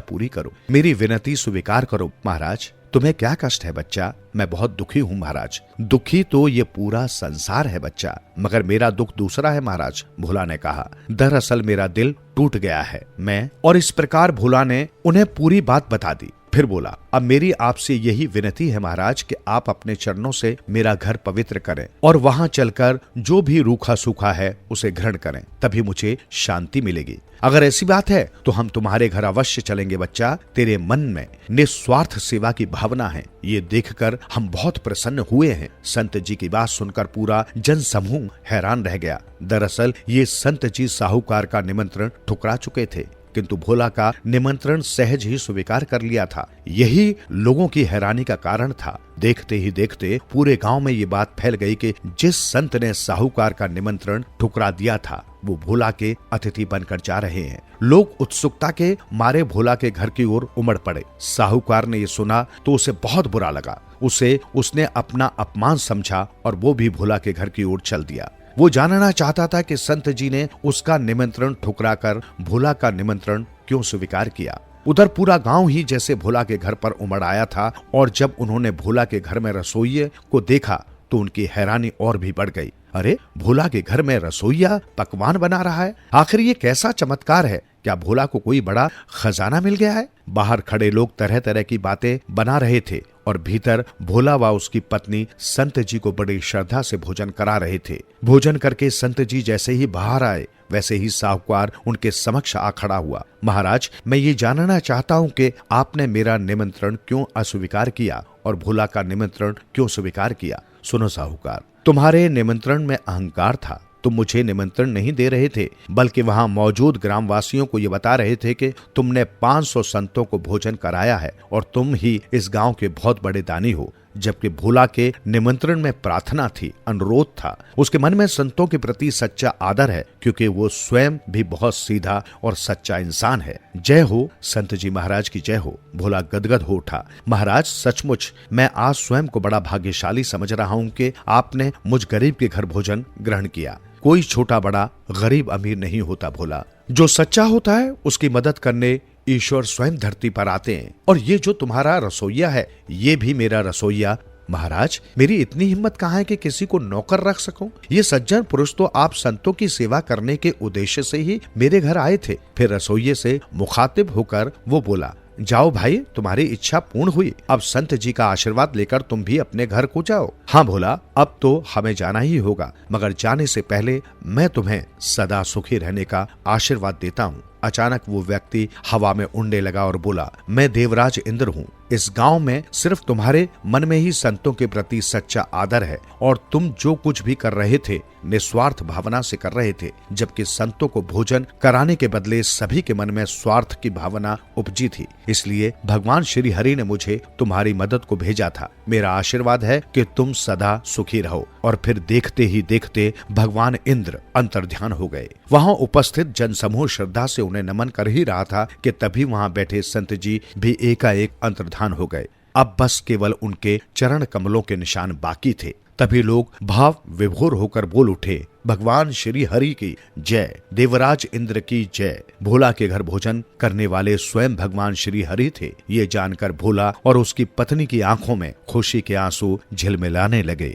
पूरी करो, मेरी विनती स्वीकार करो। महाराज तुम्हें क्या कष्ट है बच्चा? मैं बहुत दुखी हूँ महाराज। दुखी तो ये पूरा संसार है बच्चा, मगर मेरा दुख दूसरा है महाराज। भोला ने कहा, दरअसल मेरा दिल टूट गया है मैं। और इस प्रकार भोला ने उन्हें पूरी बात बता दी। फिर बोला, अब मेरी आपसे यही विनती है महाराज कि आप अपने चरणों से मेरा घर पवित्र करें और वहां चलकर जो भी रूखा सूखा है उसे ग्रहण करें, तभी मुझे शांति मिलेगी। अगर ऐसी बात है तो हम तुम्हारे घर अवश्य चलेंगे बच्चा। तेरे मन में निस्वार्थ सेवा की भावना है, ये देखकर हम बहुत प्रसन्न हुए हैं। संत जी की बात सुनकर पूरा जन समूह हैरान रह गया। दरअसल ये संत जी साहूकार का निमंत्रण ठुकरा चुके थे, किंतु भोला का निमंत्रण सहज ही स्वीकार कर लिया था। यही लोगों की हैरानी का कारण था। देखते ही देखते पूरे गांव में ये बात फैल गई कि जिस संत ने साहूकार का निमंत्रण ठुकरा दिया था वो भोला के अतिथि बनकर जा रहे हैं। लोग उत्सुकता के मारे भोला के घर की ओर उमड़ पड़े। साहूकार ने ये सुना तो उसे बहुत बुरा लगा। उसने अपना अपमान समझा और वो भी भोला के घर की ओर चल दिया। वो जानना चाहता था कि संत जी ने उसका निमंत्रण ठुकराकर भोला का निमंत्रण क्यों स्वीकार किया। उधर पूरा गांव ही जैसे भोला के घर पर उमड़ आया था और जब उन्होंने भोला के घर में रसोइये को देखा तो उनकी हैरानी और भी बढ़ गई। अरे भोला के घर में रसोइया पकवान बना रहा है, आखिर ये कैसा चमत्कार है? क्या भोला को कोई बड़ा खजाना मिल गया है? बाहर खड़े लोग तरह तरह की बातें बना रहे थे और भीतर भोला व उसकी पत्नी संत जी को बड़ी श्रद्धा से भोजन करा रहे थे। भोजन करके संत जी जैसे ही बाहर आए वैसे ही साहूकार उनके समक्ष आ खड़ा हुआ। महाराज मैं ये जानना चाहता हूँ कि आपने मेरा निमंत्रण क्यों अस्वीकार किया और भोला का निमंत्रण क्यों स्वीकार किया? सुनो साहूकार, तुम्हारे निमंत्रण में अहंकार था। तुम मुझे निमंत्रण नहीं दे रहे थे, बल्कि वहां मौजूद ग्रामवासियों को ये बता रहे थे कि तुमने 500 संतों को भोजन कराया है और तुम ही इस गांव के बहुत बड़े दानी हो। जबकि भोला के निमंत्रण में प्रार्थना थी, अनुरोध था। उसके मन में संतों के प्रति सच्चा आदर है, क्योंकि वो स्वयं भी बहुत सीधा और सच्चा इंसान है। जय हो संत जी महाराज की जय हो। भोला गदगद हो उठा। महाराज सचमुच मैं आज स्वयं को बड़ा भाग्यशाली समझ रहा हूँ कि आपने मुझ गरीब के घर भोजन ग्रहण किया। कोई छोटा बड़ा गरीब अमीर नहीं होता भोला। जो सच्चा होता है उसकी मदद करने ईश्वर स्वयं धरती पर आते हैं। और ये जो तुम्हारा रसोइया है ये भी मेरा रसोइया। महाराज मेरी इतनी हिम्मत कहाँ है कि किसी को नौकर रख सकूं? ये सज्जन पुरुष तो आप संतों की सेवा करने के उद्देश्य से ही मेरे घर आए थे। फिर रसोइये से मुखातिब होकर वो बोला, जाओ भाई तुम्हारी इच्छा पूर्ण हुई। अब संत जी का आशीर्वाद लेकर तुम भी अपने घर को जाओ। हाँ भोला अब तो हमें जाना ही होगा, मगर जाने से पहले मैं तुम्हें सदा सुखी रहने का आशीर्वाद देता हूँ। अचानक वो व्यक्ति हवा में उड़ने लगा और बोला, मैं देवराज इंद्र हूँ। इस गांव में सिर्फ तुम्हारे मन में ही संतों के प्रति सच्चा आदर है और तुम जो कुछ भी कर रहे थे निस्वार्थ भावना से कर रहे थे, जबकि संतों को भोजन कराने के बदले सभी के मन में स्वार्थ की भावना उपजी थी। इसलिए भगवान श्री हरि ने मुझे तुम्हारी मदद को भेजा था। मेरा आशीर्वाद है कि तुम सदा सुखी रहो। और फिर देखते ही देखते भगवान इंद्र अंतर्ध्यान हो गए। वहां उपस्थित जनसमूह श्रद्धा से उन्हें नमन कर ही रहा था कि तभी वहां बैठे संत जी भी एकाएक अंतर्धान हो गए। अब बस केवल उनके चरण कमलों के निशान बाकी थे। तभी लोग भाव विभोर होकर बोल उठे, भगवान श्री हरि की जय, देवराज इंद्र की जय। भोला के घर भोजन करने वाले स्वयं भगवान श्री हरि थे। ये जानकर भोला और उसकी पत्नी की आंखों में खुशी के आंसू झिलमिलाने लगे।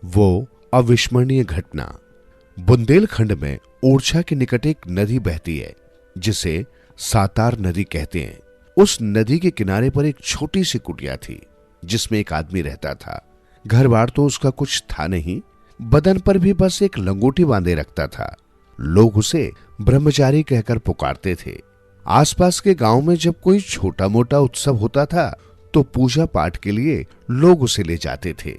वो अविस्मरणीय घटना। बुंदेलखंड में ओरछा के निकट एक नदी बहती है जिसे सातार नदी कहते हैं। उस नदी के किनारे पर एक छोटी सी कुटिया थी जिसमें एक आदमी रहता था। घर बार तो उसका कुछ था नहीं, बदन पर भी बस एक लंगोटी बांधे रखता था। लोग उसे ब्रह्मचारी कहकर पुकारते थे। आसपास के गांव में जब कोई छोटा मोटा उत्सव होता था तो पूजा पाठ के लिए लोग उसे ले जाते थे।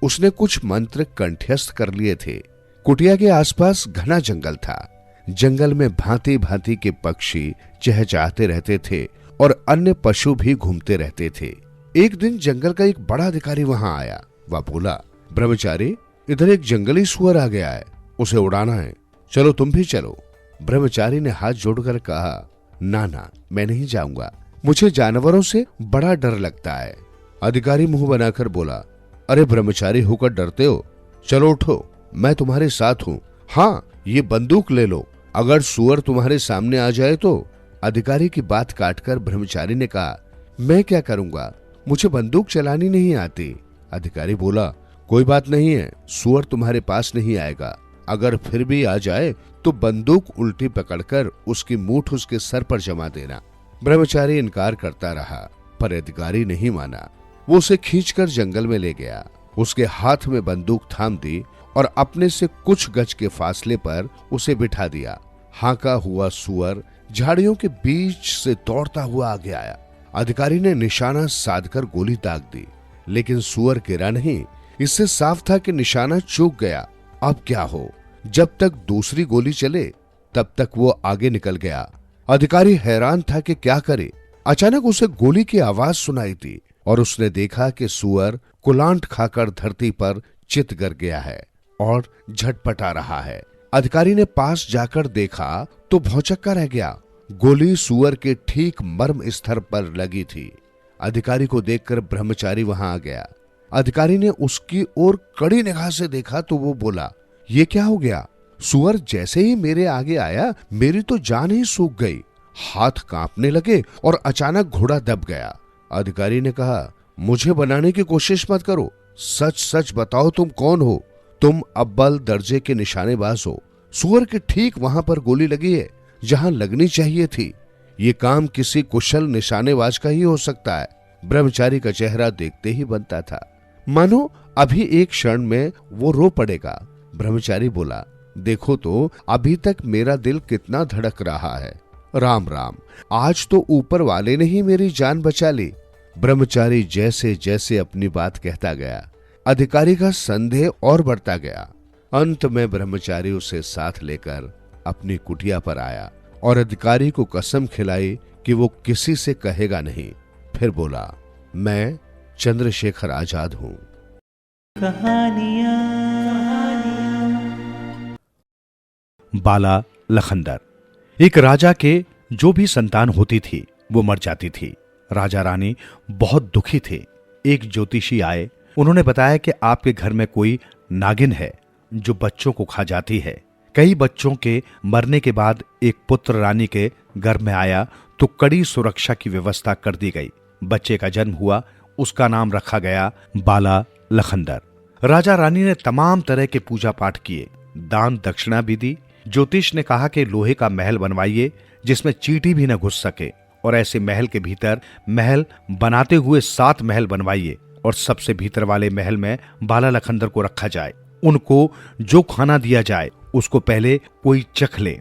उसने कुछ मंत्र कंठस्थ कर लिए थे। कुटिया के आसपास घना जंगल था। जंगल में भांति भांति के पक्षी चहचहाते रहते थे और अन्य पशु भी घूमते रहते थे। एक दिन जंगल का एक बड़ा अधिकारी वहां आया। वह बोला, ब्रह्मचारी, इधर एक जंगली सुअर आ गया है, उसे उड़ाना है, चलो तुम भी चलो। ब्रह्मचारी ने हाथ जोड़कर कहा, ना, मैं नहीं जाऊंगा, मुझे जानवरों से बड़ा डर लगता है। अधिकारी मुंह बनाकर बोला, अरे ब्रह्मचारी होकर डरते हो, चलो उठो, मैं तुम्हारे साथ हूँ। हाँ, ये बंदूक ले लो, अगर सुअर तुम्हारे सामने आ जाए तो। अधिकारी की बात काटकर ब्रह्मचारी ने कहा, मैं क्या करूंगा, मुझे बंदूक चलानी नहीं आती। अधिकारी बोला, कोई बात नहीं है, सुअर तुम्हारे पास नहीं आएगा, अगर फिर भी आ जाए तो बंदूक उल्टी पकड़कर उसकी मूठ उसके सर पर जमा देना। ब्रह्मचारी इनकार करता रहा, पर अधिकारी नहीं माना। वो उसे खींचकर जंगल में ले गया, उसके हाथ में बंदूक थाम दी और अपने से कुछ गज के फासले पर उसे बिठा दिया। हांका हुआ सुअर झाड़ियों के बीच से दौड़ता हुआ आगे आया। अधिकारी ने निशाना साधकर गोली दाग दी, लेकिन सुअर गिरा नहीं। इससे साफ था कि निशाना चूक गया। अब क्या हो, जब तक दूसरी गोली चले तब तक वो आगे निकल गया। अधिकारी हैरान था कि क्या करे। अचानक उसे गोली की आवाज सुनाई दी और उसने देखा कि सुअर कुलांट खाकर धरती पर चित गिर गया है और झटपटा रहा है। अधिकारी ने पास जाकर देखा तो भौचक्का रह गया। गोली सुअर के ठीक मर्म स्थल पर लगी थी। अधिकारी को देखकर ब्रह्मचारी वहां आ गया। अधिकारी ने उसकी ओर कड़ी निगाह से देखा तो वो बोला, ये क्या हो गया? सुअर जैसे ही मेरे आगे आया मेरी तो जान ही सूख गई, हाथ कांपने लगे और अचानक घोड़ा दब गया। अधिकारी ने कहा, मुझे बनाने की कोशिश मत करो, सच सच बताओ तुम कौन हो? तुम अव्वल दर्जे के निशानेबाज हो। सुअर के ठीक वहां पर गोली लगी है जहां लगनी चाहिए थी। ये काम किसी कुशल निशानेबाज का ही हो सकता है। ब्रह्मचारी का चेहरा देखते ही बनता था, मानो अभी एक क्षण में वो रो पड़ेगा। ब्रह्मचारी बोला, देखो तो अभी तक मेरा दिल कितना धड़क रहा है। राम राम, आज तो ऊपर वाले ने ही मेरी जान बचा ली। ब्रह्मचारी जैसे जैसे अपनी बात कहता गया, अधिकारी का संदेह और बढ़ता गया। अंत में ब्रह्मचारी उसे साथ लेकर अपनी कुटिया पर आया और अधिकारी को कसम खिलाई कि वो किसी से कहेगा नहीं। फिर बोला, मैं चंद्रशेखर आजाद हूं। बाला लखंदर। एक राजा के जो भी संतान होती थी वो मर जाती थी। राजा रानी बहुत दुखी थे। एक ज्योतिषी आए, उन्होंने बताया कि आपके घर में कोई नागिन है जो बच्चों को खा जाती है। कई बच्चों के मरने के बाद एक पुत्र रानी के गर्भ में आया तो कड़ी सुरक्षा की व्यवस्था कर दी गई। बच्चे का जन्म हुआ, उसका नाम रखा गया बाला लखंदर। राजा रानी ने तमाम तरह के पूजा पाठ किए, दान दक्षिणा भी दी। ज्योतिष ने कहा कि लोहे का महल बनवाइए जिसमें चींटी भी न घुस सके, और ऐसे महल के भीतर महल बनाते हुए 7 महल बनवाइए और सबसे भीतर वाले महल में बाला लखंदर को रखा जाए। उनको जो खाना दिया जाए उसको पहले कोई चख ले।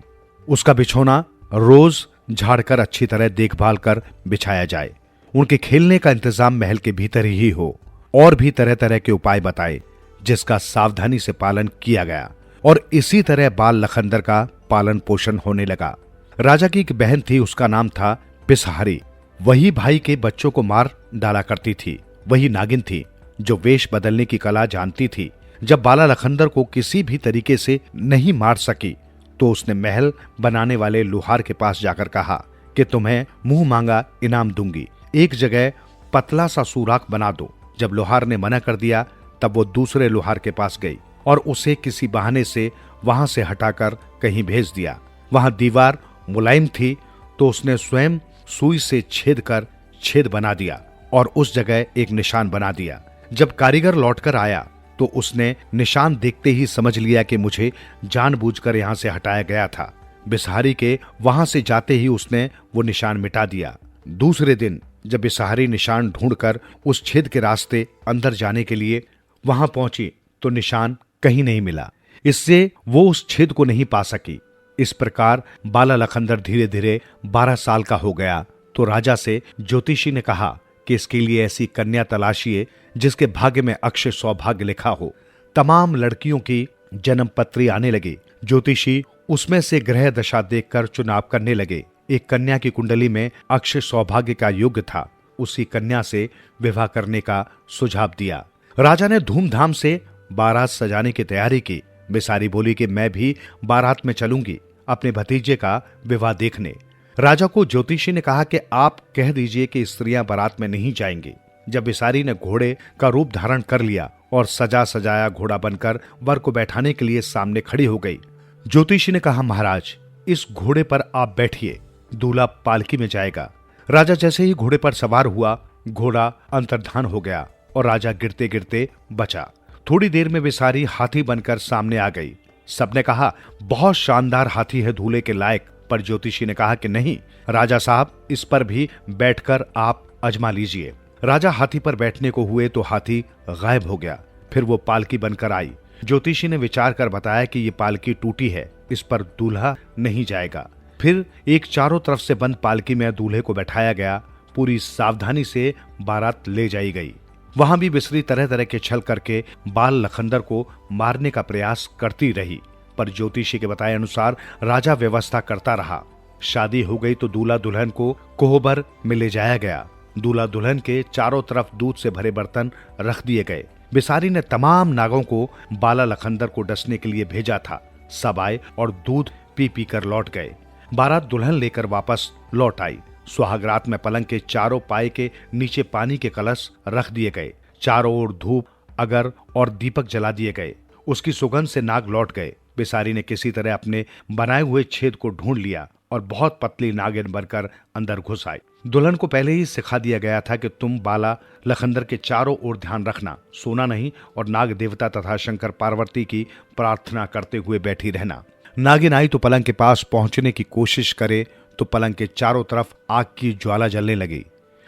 उसका बिछौना रोज झाड़कर अच्छी तरह देखभाल कर बिछाया जाए। उनके खेलने का इंतजाम महल के भीतर ही हो। और भी तरह तरह के उपाय बताए जिसका सावधानी से पालन किया गया, और इसी तरह बाल लखंदर का पालन पोषण होने लगा। राजा की एक बहन थी, उसका नाम था पिसहारी। वही भाई के बच्चों को मार डाला करती थी। वही नागिन थी जो वेश बदलने की कला जानती थी। जब बाला लखंदर को किसी भी तरीके से नहीं मार सकी तो उसने महल बनाने वाले लोहार के पास जाकर कहा कि तुम्हें मुंह मांगा इनाम दूंगी, एक जगह पतला सा सुराख बना दो। जब लोहार ने मना कर दिया तब वो दूसरे लोहार के पास गई और उसे किसी बहाने से वहां से हटाकर कहीं भेज दिया। वहां दीवार मुलायम थी तो उसने स्वयं सुई से छेद कर छेद बना दिया और उस जगह एक निशान बना दिया। जब कारीगर लौटकर आया तो उसने निशान देखते ही समझ लिया कि मुझे जानबूझकर यहां से हटाया गया था। बिसहारी के वहां से जाते ही उसने वो निशान मिटा दिया। दूसरे दिन जब बिसहारी निशान ढूंढकर उस छेद के रास्ते अंदर जाने के लिए वहां पहुंची तो निशान कहीं नहीं मिला। इससे वो उस छेद को नहीं पा सकी। इस प्रकार बाला लखंदर धीरे धीरे 12 साल का हो गया तो राजा से ज्योतिषी ने कहा कि इसके लिए ऐसी कन्या तलाशिए जिसके भाग्य में अक्षय सौभाग्य लिखा हो। तमाम लड़कियों की जन्म पत्री आने लगी। ज्योतिषी उसमें से ग्रह दशा देखकर चुनाव करने लगे। एक कन्या की कुंडली में अक्षय सौभाग्य का योग था, उसी कन्या से विवाह करने का सुझाव दिया। राजा ने धूमधाम से बारात सजाने की तैयारी की। बिसारी बोली कि मैं भी बारात में चलूंगी अपने भतीजे का विवाह देखने। राजा को ज्योतिषी ने कहा कि आप कह दीजिए कि स्त्रियां बारात में नहीं जाएंगी। जब बिसारी ने घोड़े का रूप धारण कर लिया और सजा सजाया घोड़ा बनकर वर को बैठाने के लिए सामने खड़ी हो गई, ज्योतिषी ने कहा, महाराज इस घोड़े पर आप बैठिए, दूल्हा पालकी में जाएगा। राजा जैसे ही घोड़े पर सवार हुआ, घोड़ा अंतर्धान हो गया और राजा गिरते गिरते बचा। थोड़ी देर में बिसारी हाथी बनकर सामने आ गई। सबने कहा, बहुत शानदार हाथी है, दूल्हे के लायक। पर ज्योतिषी ने कहा कि नहीं राजा साहब, इस पर भी बैठकर आप आजमा लीजिए। राजा हाथी पर बैठने को हुए तो हाथी गायब हो गया। फिर वो पालकी बनकर आई। ज्योतिषी ने विचार कर बताया कि ये पालकी टूटी है, इस पर दूल्हा नहीं जाएगा। फिर एक चारों तरफ से बंद पालकी में दूल्हे को बैठाया गया। पूरी सावधानी से बारात ले जाई गई। वहां भी बिसरी तरह तरह के छल करके बाल लखंदर को मारने का प्रयास करती रही, पर ज्योतिषी के बताए अनुसार राजा व्यवस्था करता रहा। शादी हो गई तो दूल्हा दुल्हन को कोहबर में ले जाया गया। दूल्हा दुल्हन के चारों तरफ दूध से भरे बर्तन रख दिए गए। बिसारी ने तमाम नागों को बाला लखंदर को डसने के लिए भेजा था। सब आए और दूध पी पी कर लौट गए। बारात दुल्हन लेकर वापस लौट आई। सुहागरात में पलंग के चारों पाए के नीचे पानी के कलश रख दिए गए। चारों ओर धूप, अगर और दीपक जला दिए गए। उसकी सुगंध से नाग लौट गए। बिसारी ने किसी तरह अपने बनाए हुए छेद को ढूंढ लिया और बहुत पतली नागिन बनकर अंदर घुस आई। दुल्हन को पहले ही सिखा दिया गया था कि तुम बाला लखंदर के चारों ओर ध्यान रखना, सोना नहीं, और नाग देवता तथा शंकर पार्वती की प्रार्थना करते हुए बैठी रहना। नागिन आई तो पलंग के पास पहुंचने की कोशिश करे तो पलंग के चारों तरफ आग की ज्वाला जलने लगी।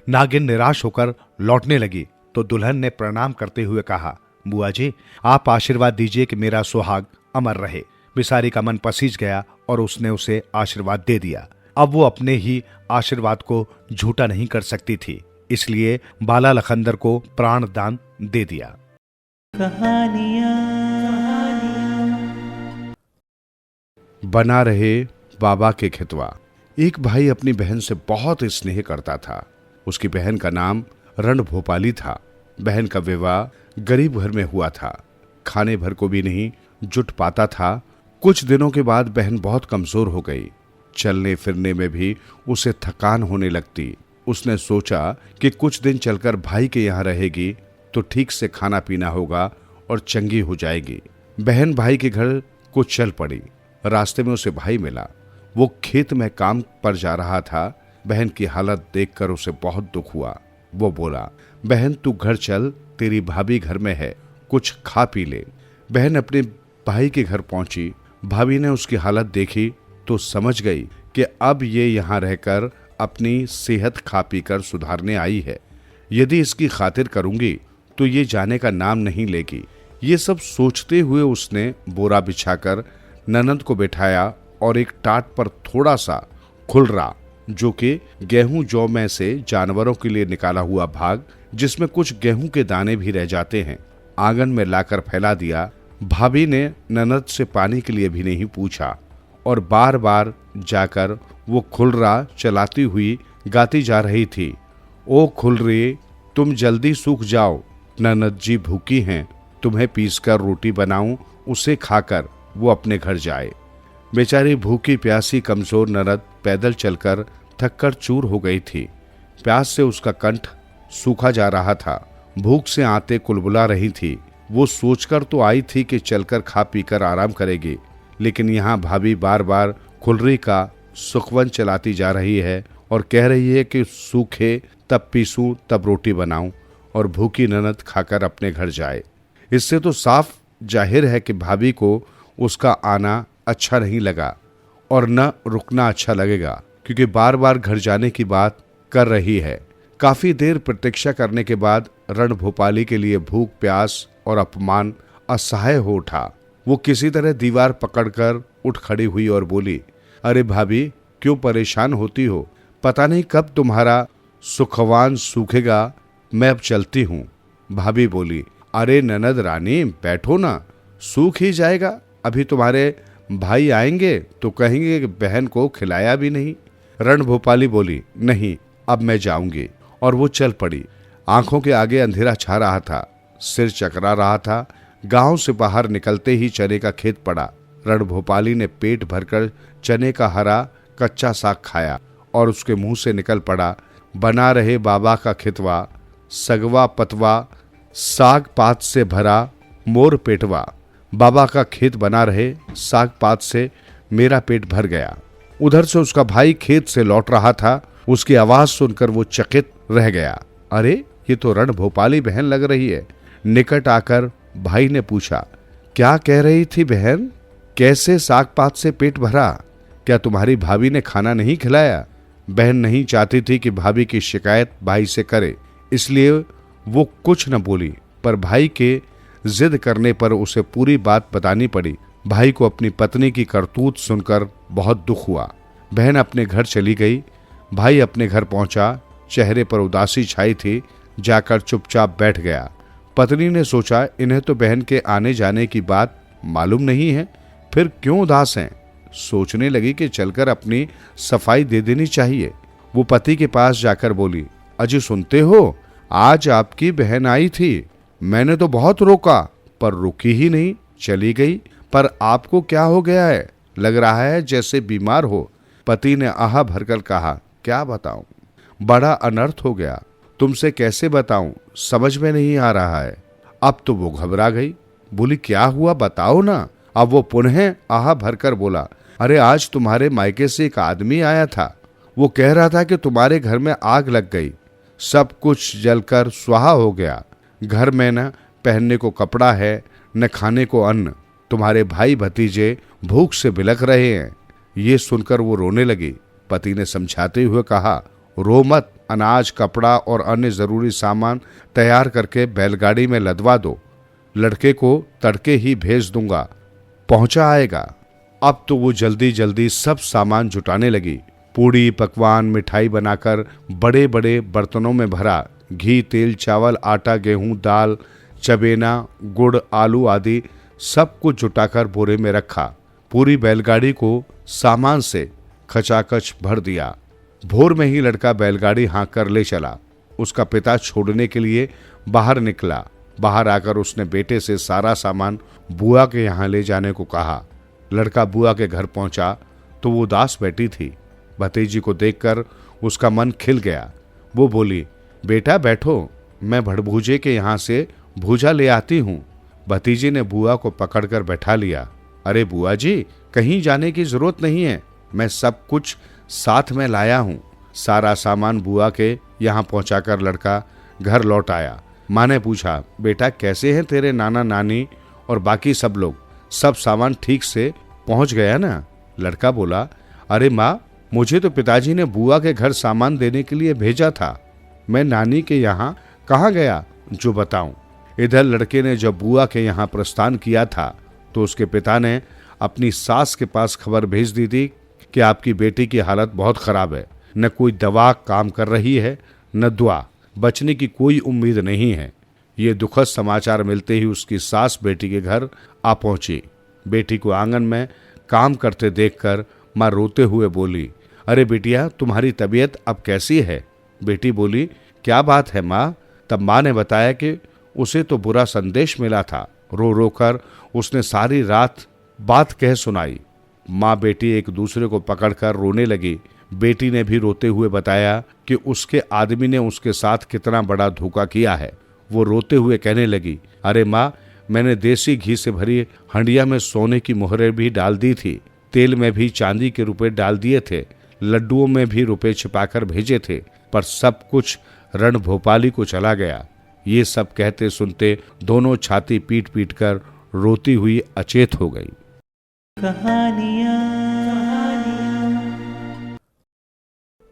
नागिन निराश होकर लौटने लगी तो दुल्हन ने प्रणाम करते हुए कहा, बुआ जी आप आशीर्वाद दीजिए कि मेरा सुहाग अमर रहे। बिसारी का मन पसीज गया और उसने उसे आशीर्वाद दे दिया। अब वो अपने ही आशीर्वाद को झूठा नहीं कर सकती थी, इसलिए बाला लखंदर को प्राण दान दे दिया। बना रहे बाबा के खितवा। एक भाई अपनी बहन से बहुत स्नेह करता था। उसकी बहन का नाम रणभोपाली था। बहन का विवाह गरीब घर में हुआ था। खाने भर को भी नहीं जुट पाता था। कुछ दिनों के बाद बहन बहुत कमजोर हो गई। चलने फिरने में भी उसे थकान होने लगती। उसने सोचा कि कुछ दिन चलकर भाई के यहाँ रहेगी तो ठीक से खाना पीना होगा और चंगी हो जाएगी। बहन भाई के घर को चल पड़ी। रास्ते में उसे भाई मिला। वो खेत में काम पर जा रहा था। बहन की हालत देखकर उसे बहुत दुख हुआ। वो बोला, बहन तू घर चल, तेरी भाभी घर में है, कुछ खा पी ले। बहन अपने भाई के घर पहुंची। भाभी ने उसकी हालत देखी तो समझ गई कि अब ये यहाँ रहकर अपनी सेहत खा पी कर सुधारने आई है। यदि इसकी खातिर करूंगी तो ये जाने का नाम नहीं लेगी। ये सब सोचते हुए उसने बोरा बिछाकर ननद को बैठाया और एक टाट पर थोड़ा सा खुलरा, जो कि गेहूं जौ में से जानवरों के लिए निकाला हुआ भाग, जिसमें कुछ गेहूं के दाने भी रह जाते हैं, आंगन में लाकर फैला दिया। भाभी ने ननद से पानी के लिए भी नहीं पूछा और बार बार जाकर वो खुलरा चलाती हुई गाती जा रही थी, ओ खुलरे तुम जल्दी सूख जाओ, ननद जी भूखी हैं, तुम्हें पीसकर रोटी बनाऊं, उसे खाकर वो अपने घर जाए। बेचारी भूखी प्यासी कमजोर ननद पैदल चलकर थककर चूर हो गई थी। प्यास से उसका कंठ सूखा जा रहा था। भूख से आंतें कुलबुला रही थी। वो सोचकर तो आई थी कि चलकर खा पीकर आराम करेगी, लेकिन यहाँ भाभी बार बार खुलरी का सुखवन चलाती जा रही है और कह रही है कि सूखे तब पीसूं तब रोटी बनाऊं और भूखी ननद खाकर अपने घर जाए। इससे तो साफ जाहिर है कि भाभी को उसका आना अच्छा नहीं लगा और न रुकना अच्छा लगेगा, क्योंकि बार बार घर जाने की बात कर रही है। काफी देर प्रतीक्षा करने के बाद रणभोपाली के लिए भूख, प्यास और अपमान असहाय हो उठा। वो किसी तरह दीवार पकड़कर उठ खड़ी हुई और बोली, अरे भाभी क्यों परेशान होती हो? पता नहीं कब तुम्हारा सुखवान सूखेगा, मैं अब चलती हूँ। भाभी बोली, अरे ननद रानी बैठो ना, सूख ही जाएगा। अभी तुम्हारे भाई आएंगे तो कहेंगे कि बहन को खिलाया भी नहीं। रणभूपाली बोली, नहीं अब मैं जाऊंगी, और वो चल पड़ी। आंखों के आगे अंधेरा छा रहा था, सिर चकरा रहा था। गांव से बाहर निकलते ही चने का खेत पड़ा। रणभूपाली ने पेट भरकर चने का हरा कच्चा साग खाया और उसके मुंह से निकल पड़ा, बना रहे बाबा का खितवा, सगवा पतवा, साग पात से भरा मोर पेटवा। बाबा का खेत बना रहे, साग पात से मेरा पेट भर गया। उधर से उसका भाई खेत से लौट रहा था। उसकी आवाज सुनकर वो चकित रह गया। अरे ये तो रणभूपाली बहन लग रही है। निकट आकर भाई ने पूछा, क्या कह रही थी बहन? कैसे साग पात से पेट भरा? क्या तुम्हारी भाभी ने खाना नहीं खिलाया? बहन नहीं चाहती थी कि भाभी की शिकायत भाई से करे, इसलिए वो कुछ न बोली, पर भाई के जिद करने पर उसे पूरी बात बतानी पड़ी। भाई को अपनी पत्नी की करतूत सुनकर बहुत दुख हुआ। बहन अपने घर चली गई। भाई अपने घर पहुंचा। चेहरे पर उदासी छाई थी। जाकर चुपचाप बैठ गया। पत्नी ने सोचा, इन्हें तो बहन के आने जाने की बात मालूम नहीं है, फिर क्यों उदास हैं? सोचने लगी कि चलकर अपनी सफाई दे देनी चाहिए। वो पति के पास जाकर बोली, अजी सुनते हो, आज आपकी बहन आई थी। मैंने तो बहुत रोका, पर रुकी ही नहीं, चली गई। पर आपको क्या हो गया है? लग रहा है जैसे बीमार हो। पति ने आह भरकर कहा, क्या बताऊं, बड़ा अनर्थ हो गया। तुमसे कैसे बताऊं, समझ में नहीं आ रहा है। अब तो वो घबरा गई, बोली, क्या हुआ बताओ ना। अब वो पुनः आह भरकर बोला, अरे आज तुम्हारे मायके से एक आदमी आया था। वो कह रहा था कि तुम्हारे घर में आग लग गई, सब कुछ जलकर स्वाहा हो गया। घर में न पहनने को कपड़ा है, न खाने को अन्न। तुम्हारे भाई भतीजे भूख से बिलख रहे हैं। ये सुनकर वो रोने लगी। पति ने समझाते हुए कहा, रो मत, अनाज, कपड़ा और अन्य जरूरी सामान तैयार करके बैलगाड़ी में लदवा दो। लड़के को तड़के ही भेज दूंगा, पहुंचा आएगा। अब तो वो जल्दी जल्दी सब सामान जुटाने लगी। पूड़ी पकवान मिठाई बनाकर बड़े बड़े बर्तनों में भरा। घी, तेल, चावल, आटा, गेहूं, दाल, चबेना, गुड़, आलू आदि सब कुछ जुटाकर बोरे में रखा। पूरी बैलगाड़ी को सामान से खचाखच भर दिया। भोर में ही लड़का बैलगाड़ी हाँक कर ले चला। उसका पिता छोड़ने के लिए बाहर निकला। बाहर आकर उसने बेटे से सारा सामान बुआ के यहाँ ले जाने को कहा। लड़का बुआ के घर पहुंचा तो वो उदास बैठी थी। भतीजी को देखकर उसका मन खिल गया। वो बोली, बेटा बैठो, मैं भड़भूजे के यहाँ से भूजा ले आती हूँ। भतीजी ने बुआ को पकड़कर बैठा लिया। अरे बुआ जी, कहीं जाने की जरूरत नहीं है, मैं सब कुछ साथ में लाया हूँ। सारा सामान बुआ के यहाँ पहुंचाकर लड़का घर लौट आया। माँ ने पूछा, बेटा कैसे हैं तेरे नाना नानी और बाकी सब लोग? सब सामान ठीक से पहुंच गया ना? लड़का बोला, अरे माँ, मुझे तो पिताजी ने बुआ के घर सामान देने के लिए भेजा था। मैं नानी के यहाँ कहाँ गया जो बताऊं। इधर लड़के ने जब बुआ के यहाँ प्रस्थान किया था तो उसके पिता ने अपनी सास के पास खबर भेज दी थी कि आपकी बेटी की हालत बहुत खराब है। न कोई दवा काम कर रही है, न दुआ, बचने की कोई उम्मीद नहीं है। ये दुखद समाचार मिलते ही उसकी सास बेटी के घर आ पहुंची। बेटी को आंगन में काम करते देखकर माँ रोते हुए बोली, अरे बेटिया, तुम्हारी तबीयत अब कैसी है? बेटी बोली, क्या बात है माँ? तब माँ ने बताया कि उसे तो बुरा संदेश मिला था। रो रो कर उसने सारी रात बात कह सुनाई। माँ बेटी एक दूसरे को पकड़कर रोने लगी। बेटी ने भी रोते हुए बताया कि उसके आदमी ने उसके साथ कितना बड़ा धोखा किया है। वो रोते हुए कहने लगी, अरे माँ, मैंने देसी घी से भरी हंडिया में सोने की मोहरें भी डाल दी थी, तेल में भी चांदी के रुपए डाल दिए थे, लड्डुओं में भी रुपए छिपाकर भेजे थे, पर सब कुछ रणभूपाली को चला गया। ये सब कहते सुनते दोनों छाती पीट पीट कर रोती हुई अचेत हो गई।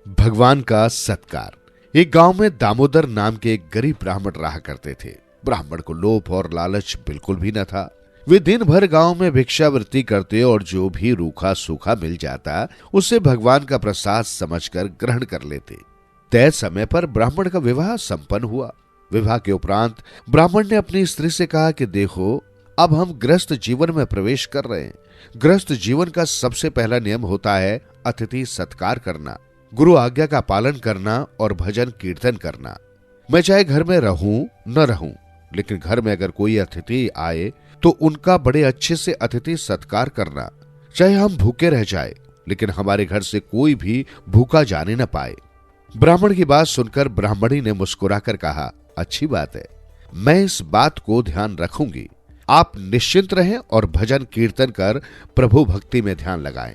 भगवान का सत्कार। एक गांव में दामोदर नाम के एक गरीब ब्राह्मण रहा करते थे। ब्राह्मण को लोभ और लालच बिल्कुल भी न था। वे दिन भर गांव में भिक्षावृत्ति करते और जो भी रूखा सूखा मिल जाता उसे भगवान का प्रसाद समझकर ग्रहण कर लेते। तय समय पर ब्राह्मण का विवाह संपन्न हुआ। विवाह के उपरांत ब्राह्मण ने अपनी स्त्री से कहा कि देखो, अब हम गृहस्थ जीवन में प्रवेश कर रहे हैं। गृहस्थ जीवन का सबसे पहला नियम होता है अतिथि सत्कार करना। गुरु आज्ञा का पालन करना और भजन कीर्तन करना। मैं चाहे घर में रहूं न रहूं, लेकिन घर में अगर कोई अतिथि आए तो उनका बड़े अच्छे से अतिथि सत्कार करना। चाहे हम भूखे रह जाए, लेकिन हमारे घर से कोई भी भूखा जाने न पाए। ब्राह्मण की बात सुनकर ब्राह्मणी ने मुस्कुराकर कहा, अच्छी बात है, मैं इस बात को ध्यान रखूंगी। आप निश्चिंत रहें और भजन कीर्तन कर प्रभु भक्ति में ध्यान लगाएं।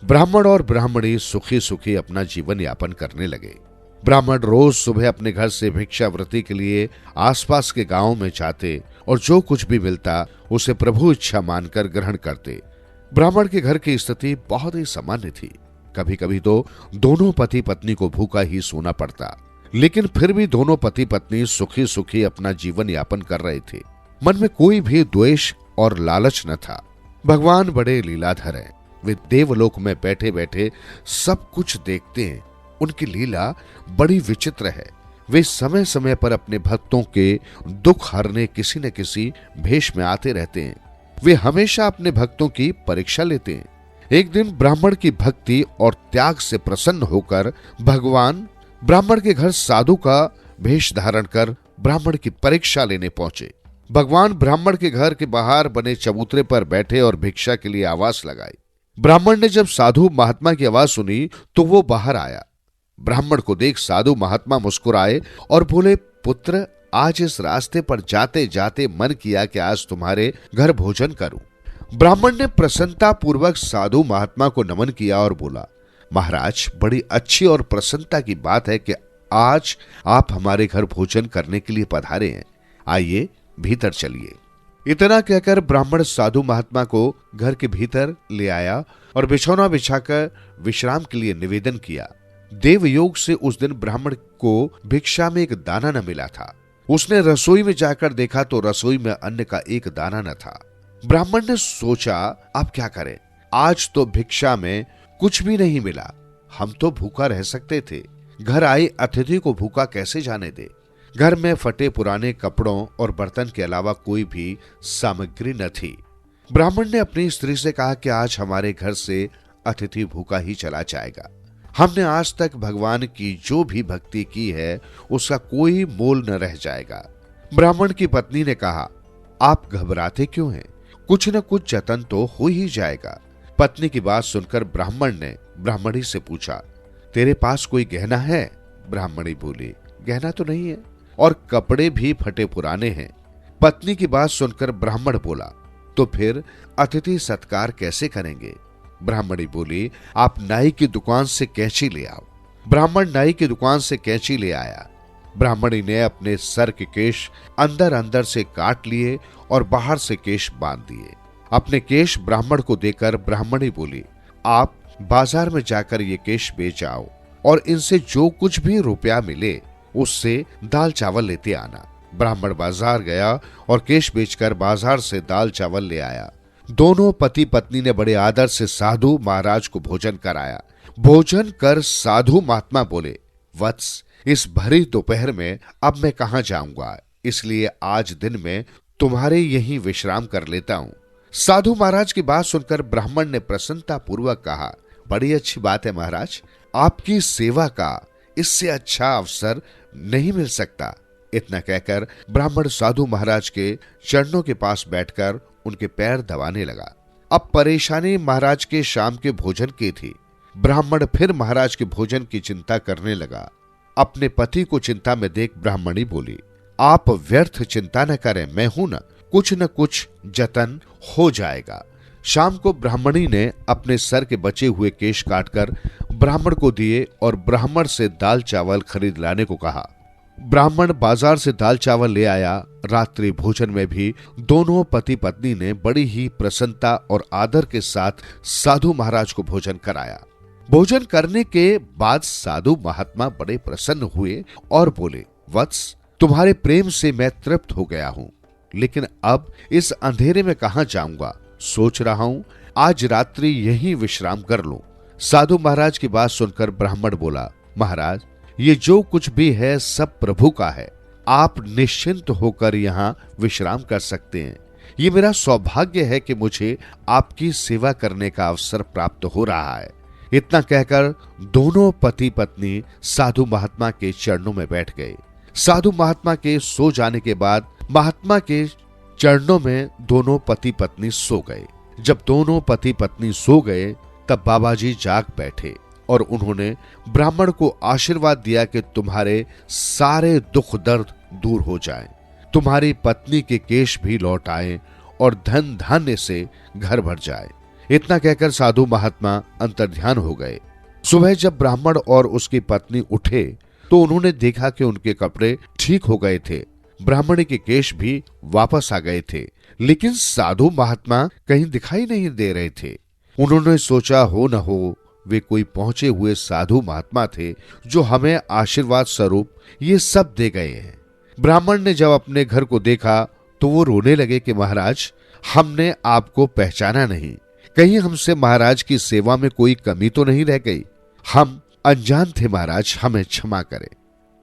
ब्राह्मण और ब्राह्मणी सुखी सुखी अपना जीवन यापन करने लगे। ब्राह्मण रोज सुबह अपने घर से भिक्षावृत्ति के लिए आसपास के गांवों में जाते और जो कुछ भी मिलता उसे प्रभु इच्छा मानकर ग्रहण करते। ब्राह्मण के घर की स्थिति बहुत ही सामान्य थी। कभी कभी तो दोनों पति पत्नी को भूखा ही सोना पड़ता, लेकिन फिर भी दोनों पति पत्नी सुखी सुखी अपना जीवन यापन कर रहे थे। मन में कोई भी द्वेष और लालच न था। भगवान बड़े लीलाधर हैं। वे देवलोक में बैठे बैठे सब कुछ देखते हैं। उनकी लीला बड़ी विचित्र है। वे समय समय पर अपने भक्तों के दुख हरने किसी न किसी भेष में आते रहते हैं। वे हमेशा अपने भक्तों की परीक्षा लेते हैं। एक दिन ब्राह्मण की भक्ति और त्याग से प्रसन्न होकर भगवान ब्राह्मण के घर साधु का भेष धारण कर ब्राह्मण की परीक्षा लेने पहुंचे। भगवान ब्राह्मण के घर के बाहर बने चबूतरे पर बैठे और भिक्षा के लिए आवाज लगाई। ब्राह्मण ने जब साधु महात्मा की आवाज सुनी तो वो बाहर आया। ब्राह्मण को देख साधु महात्मा मुस्कुराए और बोले, पुत्र, आज इस रास्ते पर जाते जाते मन किया कि आज तुम्हारे घर भोजन करूं। ब्राह्मण ने प्रसन्नता पूर्वक साधु महात्मा को नमन किया और बोला, महाराज, बड़ी अच्छी और प्रसन्नता की बात है कि आज आप हमारे घर भोजन करने के लिए पधारे हैं। आइए भीतर चलिए। इतना कहकर ब्राह्मण साधु महात्मा को घर के भीतर ले आया और बिछौना बिछाकर विश्राम के लिए निवेदन किया। देवयोग से उस दिन ब्राह्मण को भिक्षा में एक दाना न मिला था। उसने रसोई में जाकर देखा तो रसोई में अन्न का एक दाना न था। ब्राह्मण ने सोचा, अब क्या करें, आज तो भिक्षा में कुछ भी नहीं मिला। हम तो भूखा रह सकते थे, घर आए अतिथि को भूखा कैसे जाने दे। घर में फटे पुराने कपड़ों और बर्तन के अलावा कोई भी सामग्री न थी। ब्राह्मण ने अपनी स्त्री से कहा कि आज हमारे घर से अतिथि भूखा ही चला जाएगा। हमने आज तक भगवान की जो भी भक्ति की है उसका कोई मोल न रह जाएगा। ब्राह्मण की पत्नी ने कहा, आप घबराते क्यों हैं? कुछ न कुछ जतन तो हो ही जाएगा। पत्नी की बात सुनकर ब्राह्मण ने ब्राह्मणी से पूछा, तेरे पास कोई गहना है? ब्राह्मणी बोली, गहना तो नहीं है और कपड़े भी फटे पुराने हैं। पत्नी की बात सुनकर ब्राह्मण बोला, तो फिर अतिथि सत्कार कैसे करेंगे? ब्राह्मणी बोली, आप नाई की दुकान से कैंची ले आओ। ब्राह्मण नाई की दुकान से कैंची ले आया। ब्राह्मणी ने अपने सर के केश अंदर अंदर से काट लिए और बाहर से केश बांध दिए। अपने केश ब्राह्मण को देकर ब्राह्मणी बोली, आप बाजार में जाकर ये केश बेच आओ और इनसे जो कुछ भी रुपया मिले उससे दाल चावल लेते आना। ब्राह्मण बाजार गया और केश बेचकर बाजार से दाल चावल ले आया। दोनों पति पत्नी ने बड़े आदर से साधु महाराज को भोजन कराया। भोजन कर साधु महात्मा बोले, वत्स, इस भरी दोपहर में अब मैं कहां जाऊंगा, इसलिए आज दिन में तुम्हारे यहीं विश्राम कर लेता हूं। साधु महाराज की बात सुनकर ब्राह्मण ने प्रसन्नता पूर्वक कहा, बड़ी अच्छी बात है महाराज, आपकी सेवा का इससे अच्छा अवसर नहीं मिल सकता। इतना कहकर ब्राह्मण साधु महाराज के चरणों के पास बैठकर उनके पैर दबाने लगा। अब परेशानी महाराज के शाम के भोजन की थी। ब्राह्मण फिर महाराज के भोजन की चिंता करने लगा। अपने पति को चिंता में देख ब्राह्मणी बोली, आप व्यर्थ चिंता न करें, मैं हूं न कुछ जतन हो जाएगा। शाम को ब्राह्मणी ने अपने सर के बचे हुए केश काटकर ब्राह्मण को दिए और ब्राह्मण से दाल चावल खरीद लाने को कहा। ब्राह्मण बाजार से दाल चावल ले आया। रात्रि भोजन में भी दोनों पति पत्नी ने बड़ी ही प्रसन्नता और आदर के साथ साधु महाराज को भोजन कराया। भोजन करने के बाद साधु महात्मा बड़े प्रसन्न हुए और बोले, वत्स, तुम्हारे प्रेम से मैं तृप्त हो गया हूं, लेकिन अब इस अंधेरे में कहां जाऊंगा। सोच रहा हूं आज रात्रि यहीं विश्राम कर लूं। साधु महाराज की बात सुनकर ब्राह्मण बोला, महाराज, ये जो कुछ भी है सब प्रभु का है। आप निश्चिंत होकर यहाँ विश्राम कर सकते हैं। ये मेरा सौभाग्य है कि मुझे आपकी सेवा करने का अवसर प्राप्त हो रहा है। इतना कहकर दोनों पति पत्नी साधु महात्मा के चरणों में बैठ गए। साधु महात्मा के सो जाने के बाद महात्मा के चरणों में दोनों पति पत्नी सो गए। जब दोनों पति पत्नी सो गए तब बाबा जी जाग बैठे और उन्होंने ब्राह्मण को आशीर्वाद दिया कि तुम्हारे सारे दुख दर्द दूर हो जाएं, तुम्हारी पत्नी के केश भी लौट आए और धन धान्य से घर भर जाए। इतना कहकर साधु महात्मा अंतर्ध्यान हो गए। सुबह जब ब्राह्मण और उसकी पत्नी उठे तो उन्होंने देखा कि उनके कपड़े ठीक हो गए थे, ब्राह्मण के केश भी वापस आ गए थे, लेकिन साधु महात्मा कहीं दिखाई नहीं दे रहे थे। उन्होंने सोचा हो न हो वे कोई पहुंचे हुए साधु महात्मा थे जो हमें आशीर्वाद स्वरूप ये सब दे गए हैं। ब्राह्मण ने जब अपने घर को देखा तो वो रोने लगे कि महाराज, हमने आपको पहचाना नहीं, कहीं हमसे महाराज की सेवा में कोई कमी तो नहीं रह गई, हम अनजान थे महाराज, हमें क्षमा करें।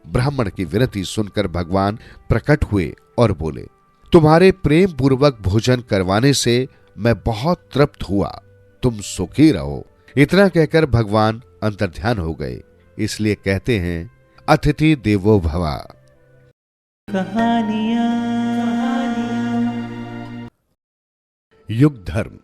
ब्राह्मण की विनती सुनकर भगवान प्रकट हुए और बोले, तुम्हारे प्रेम पूर्वक भोजन करवाने से मैं बहुत तृप्त हुआ, तुम सुखी रहो। इतना कहकर भगवान अंतर्ध्यान हो गए। इसलिए कहते हैं अतिथि देवो भवा। युग धर्म।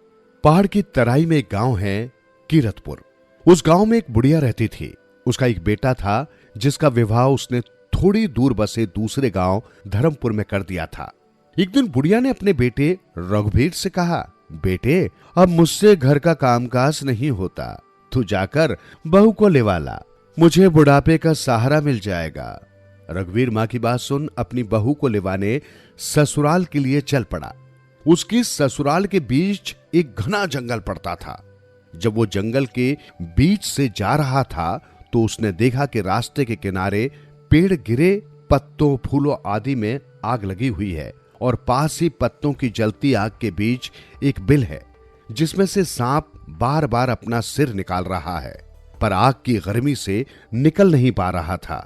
पहाड़ की तराई में एक गांव है कीरतपुर। उस गांव में एक बुढ़िया रहती थी। उसका एक बेटा था जिसका विवाह उसने थोड़ी दूर बसे दूसरे गांव धर्मपुर में कर दिया था। एक दिन बुढ़िया ने अपने बेटे रघुवीर से कहा, बेटे, अब मुझसे घर का कामकाज नहीं होता, तू जाकर बहू को लेवा ला, मुझे बुढ़ापे का सहारा मिल जाएगा। रघुवीर मां की बात सुन अपनी बहू को लेवाने ससुराल के लिए चल पड़ा। उसकी ससुराल के बीच एक घना जंगल पड़ता था। जब वो जंगल के बीच से जा रहा था तो उसने देखा कि रास्ते के किनारे पेड़ गिरे पत्तों फूलों आदि में आग लगी हुई है और पास ही पत्तों की जलती आग के बीच एक बिल है जिसमें से सांप बार बार अपना सिर निकाल रहा है, पर आग की गर्मी से निकल नहीं पा रहा था।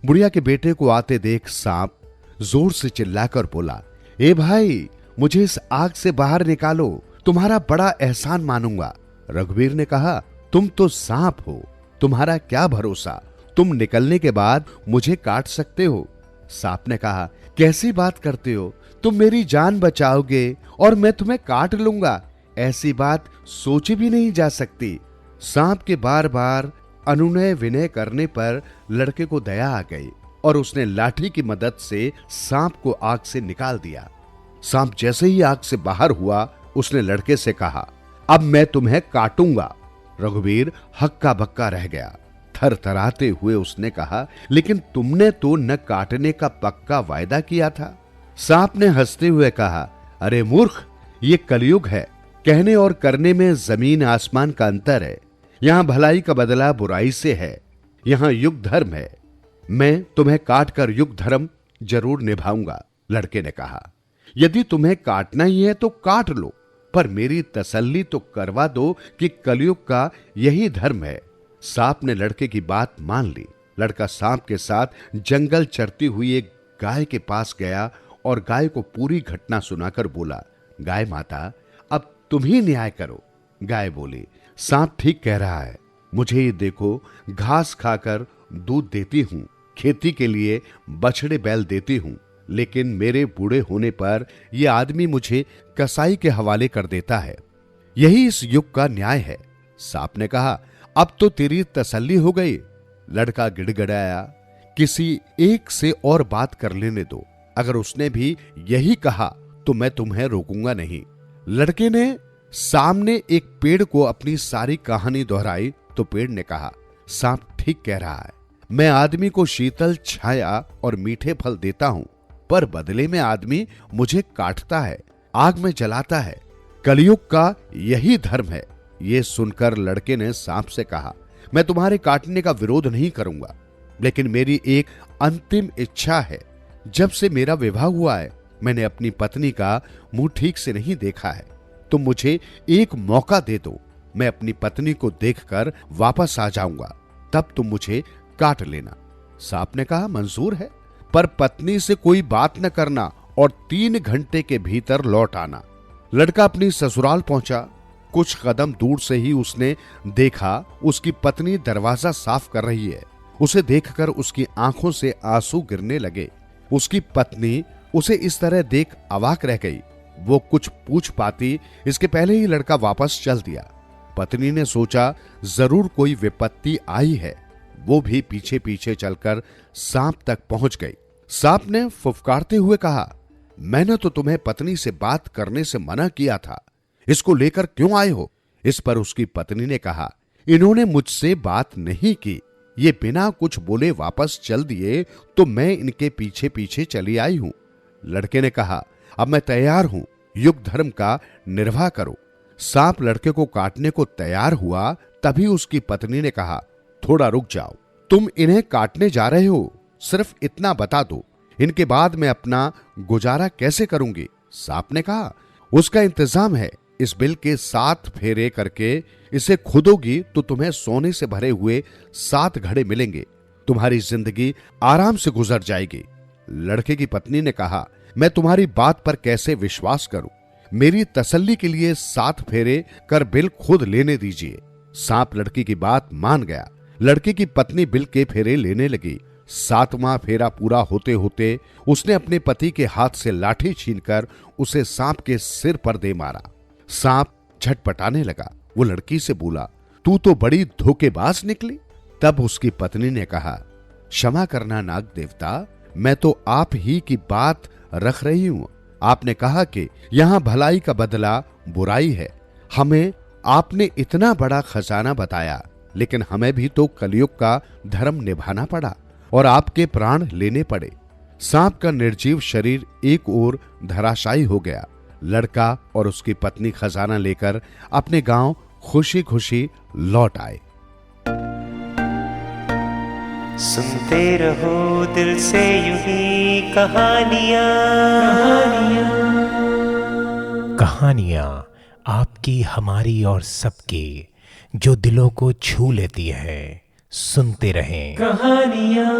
बुढ़िया के बेटे को आते देख सांप जोर से चिल्लाकर बोला, ए भाई, मुझे इस आग से बाहर निकालो, तुम्हारा बड़ा एहसान मानूंगा। रघुवीर ने कहा, तुम तो सांप हो, तुम्हारा क्या भरोसा, तुम निकलने के बाद मुझे काट सकते हो। सांप ने कहा, कैसी बात करते हो, तुम मेरी जान बचाओगे और मैं तुम्हें काट लूंगा, ऐसी बात सोची भी नहीं जा सकती। सांप के बार बार अनुनय विनय करने पर लड़के को दया आ गई और उसने लाठी की मदद से सांप को आग से निकाल दिया। सांप जैसे ही आग से बाहर हुआ उसने लड़के से कहा, अब मैं तुम्हें काटूंगा। रघुवीर हक्का बक्का रह गया। थरथराते हुए उसने कहा, लेकिन तुमने तो न काटने का पक्का वायदा किया था। सांप ने हंसते हुए कहा, अरे मूर्ख, ये कलयुग है, कहने और करने में जमीन आसमान का अंतर है। यहां भलाई का बदला बुराई से है, यहां युग धर्म है। मैं तुम्हें काट कर युग धर्म जरूर निभाऊंगा। लड़के ने कहा, यदि तुम्हें काटना ही है तो काट लो, पर मेरी तसल्ली तो करवा दो कि कलयुग का यही धर्म है। सांप ने लड़के की बात मान ली। लड़का सांप के साथ जंगल चरती हुई एक गाय के पास गया और गाय को पूरी घटना सुनाकर बोला, गाय माता, अब तुम ही न्याय करो। गाय बोली, सांप ठीक कह रहा है, मुझे ये देखो, घास खाकर दूध देती हूं, खेती के लिए बछड़े बैल देती हूं, लेकिन मेरे बूढ़े होने पर यह आदमी मुझे कसाई के हवाले कर देता है। यही इस युग का न्याय है। सांप ने कहा, अब तो तेरी तसल्ली हो गई। लड़का गिड़गिड़ाया, किसी एक से और बात कर लेने दो, अगर उसने भी यही कहा तो मैं तुम्हें रोकूंगा नहीं। लड़के ने सामने एक पेड़ को अपनी सारी कहानी दोहराई तो पेड़ ने कहा, सांप ठीक कह रहा है, मैं आदमी को शीतल छाया और मीठे फल देता हूं, पर बदले में आदमी मुझे काटता है, आग में जलाता है। कलयुग का यही धर्म है। ये सुनकर लड़के ने सांप से कहा, मैं तुम्हारे काटने का विरोध नहीं करूंगा, लेकिन मेरी एक अंतिम इच्छा है। जब से मेरा विवाह हुआ है मैंने अपनी पत्नी का मुंह ठीक से नहीं देखा है, तुम मुझे एक मौका दे दो, मैं अपनी पत्नी को देखकर वापस आ जाऊंगा, तब तुम मुझे काट लेना। सांप ने कहा, मंजूर है, पर पत्नी से कोई बात न करना और 3 घंटे के भीतर लौट आना। लड़का अपनी ससुराल पहुंचा कुछ कदम दूर से ही उसने देखा उसकी पत्नी दरवाजा साफ कर रही है। उसे देखकर उसकी आंखों से आंसू गिरने लगे। उसकी पत्नी उसे इस तरह देख अवाक रह गई। वो कुछ पूछ पाती इसके पहले ही लड़का वापस चल दिया। पत्नी ने सोचा जरूर कोई विपत्ति आई है। वो भी पीछे पीछे चलकर सांप तक पहुंच गई। सांप ने फुफकारते हुए कहा, मैंने तो तुम्हें पत्नी से बात करने से मना किया था, इसको लेकर क्यों आए हो? इस पर उसकी पत्नी ने कहा, इन्होंने मुझसे बात नहीं की, ये बिना कुछ बोले वापस चल दिए तो मैं इनके पीछे पीछे चली आई हूं। लड़के ने कहा, अब मैं तैयार हूं, युग धर्म का निर्वाह करो। सांप लड़के को काटने को तैयार हुआ, तभी उसकी पत्नी ने कहा, थोड़ा रुक जाओ, तुम इन्हें काटने जा रहे हो, सिर्फ इतना बता दो, इनके बाद मैं अपना गुजारा कैसे करूंगी? सांप ने कहा, उसका इंतजाम है, इस बिल के 7 फेरे करके इसे खुदोगी तो तुम्हें सोने से भरे हुए 7 घड़े मिलेंगे, तुम्हारी जिंदगी आराम से गुजर जाएगी। लड़के की पत्नी ने कहा, मैं तुम्हारी बात पर कैसे विश्वास करूं? मेरी तसल्ली के लिए 7 फेरे कर बिल खुद लेने दीजिए। सांप लड़की की बात मान गया। लड़के की पत्नी बिल के फेरे लेने लगी। 7वां फेरा पूरा होते होते उसने अपने पति के हाथ से लाठी छीनकर उसे सांप के सिर पर दे मारा। सांप झटपटाने लगा। वो लड़की से बोला, तू तो बड़ी धोखेबाज निकली। तब उसकी पत्नी ने कहा, क्षमा करना नाग देवता, मैं तो आप ही की बात रख रही हूं। आपने कहा कि यहां भलाई का बदला बुराई है। हमें आपने इतना बड़ा खजाना बताया, लेकिन हमें भी तो कलयुग का धर्म निभाना पड़ा और आपके प्राण लेने पड़े। सांप का निर्जीव शरीर एक ओर धराशायी हो गया। लड़का और उसकी पत्नी खजाना लेकर अपने गांव खुशी खुशी लौट आए। सुनते रहो दिल से यूं ही कहानियां। कहानियां आपकी, हमारी और सबकी, जो दिलों को छू लेती है। सुनते रहें कहानियां।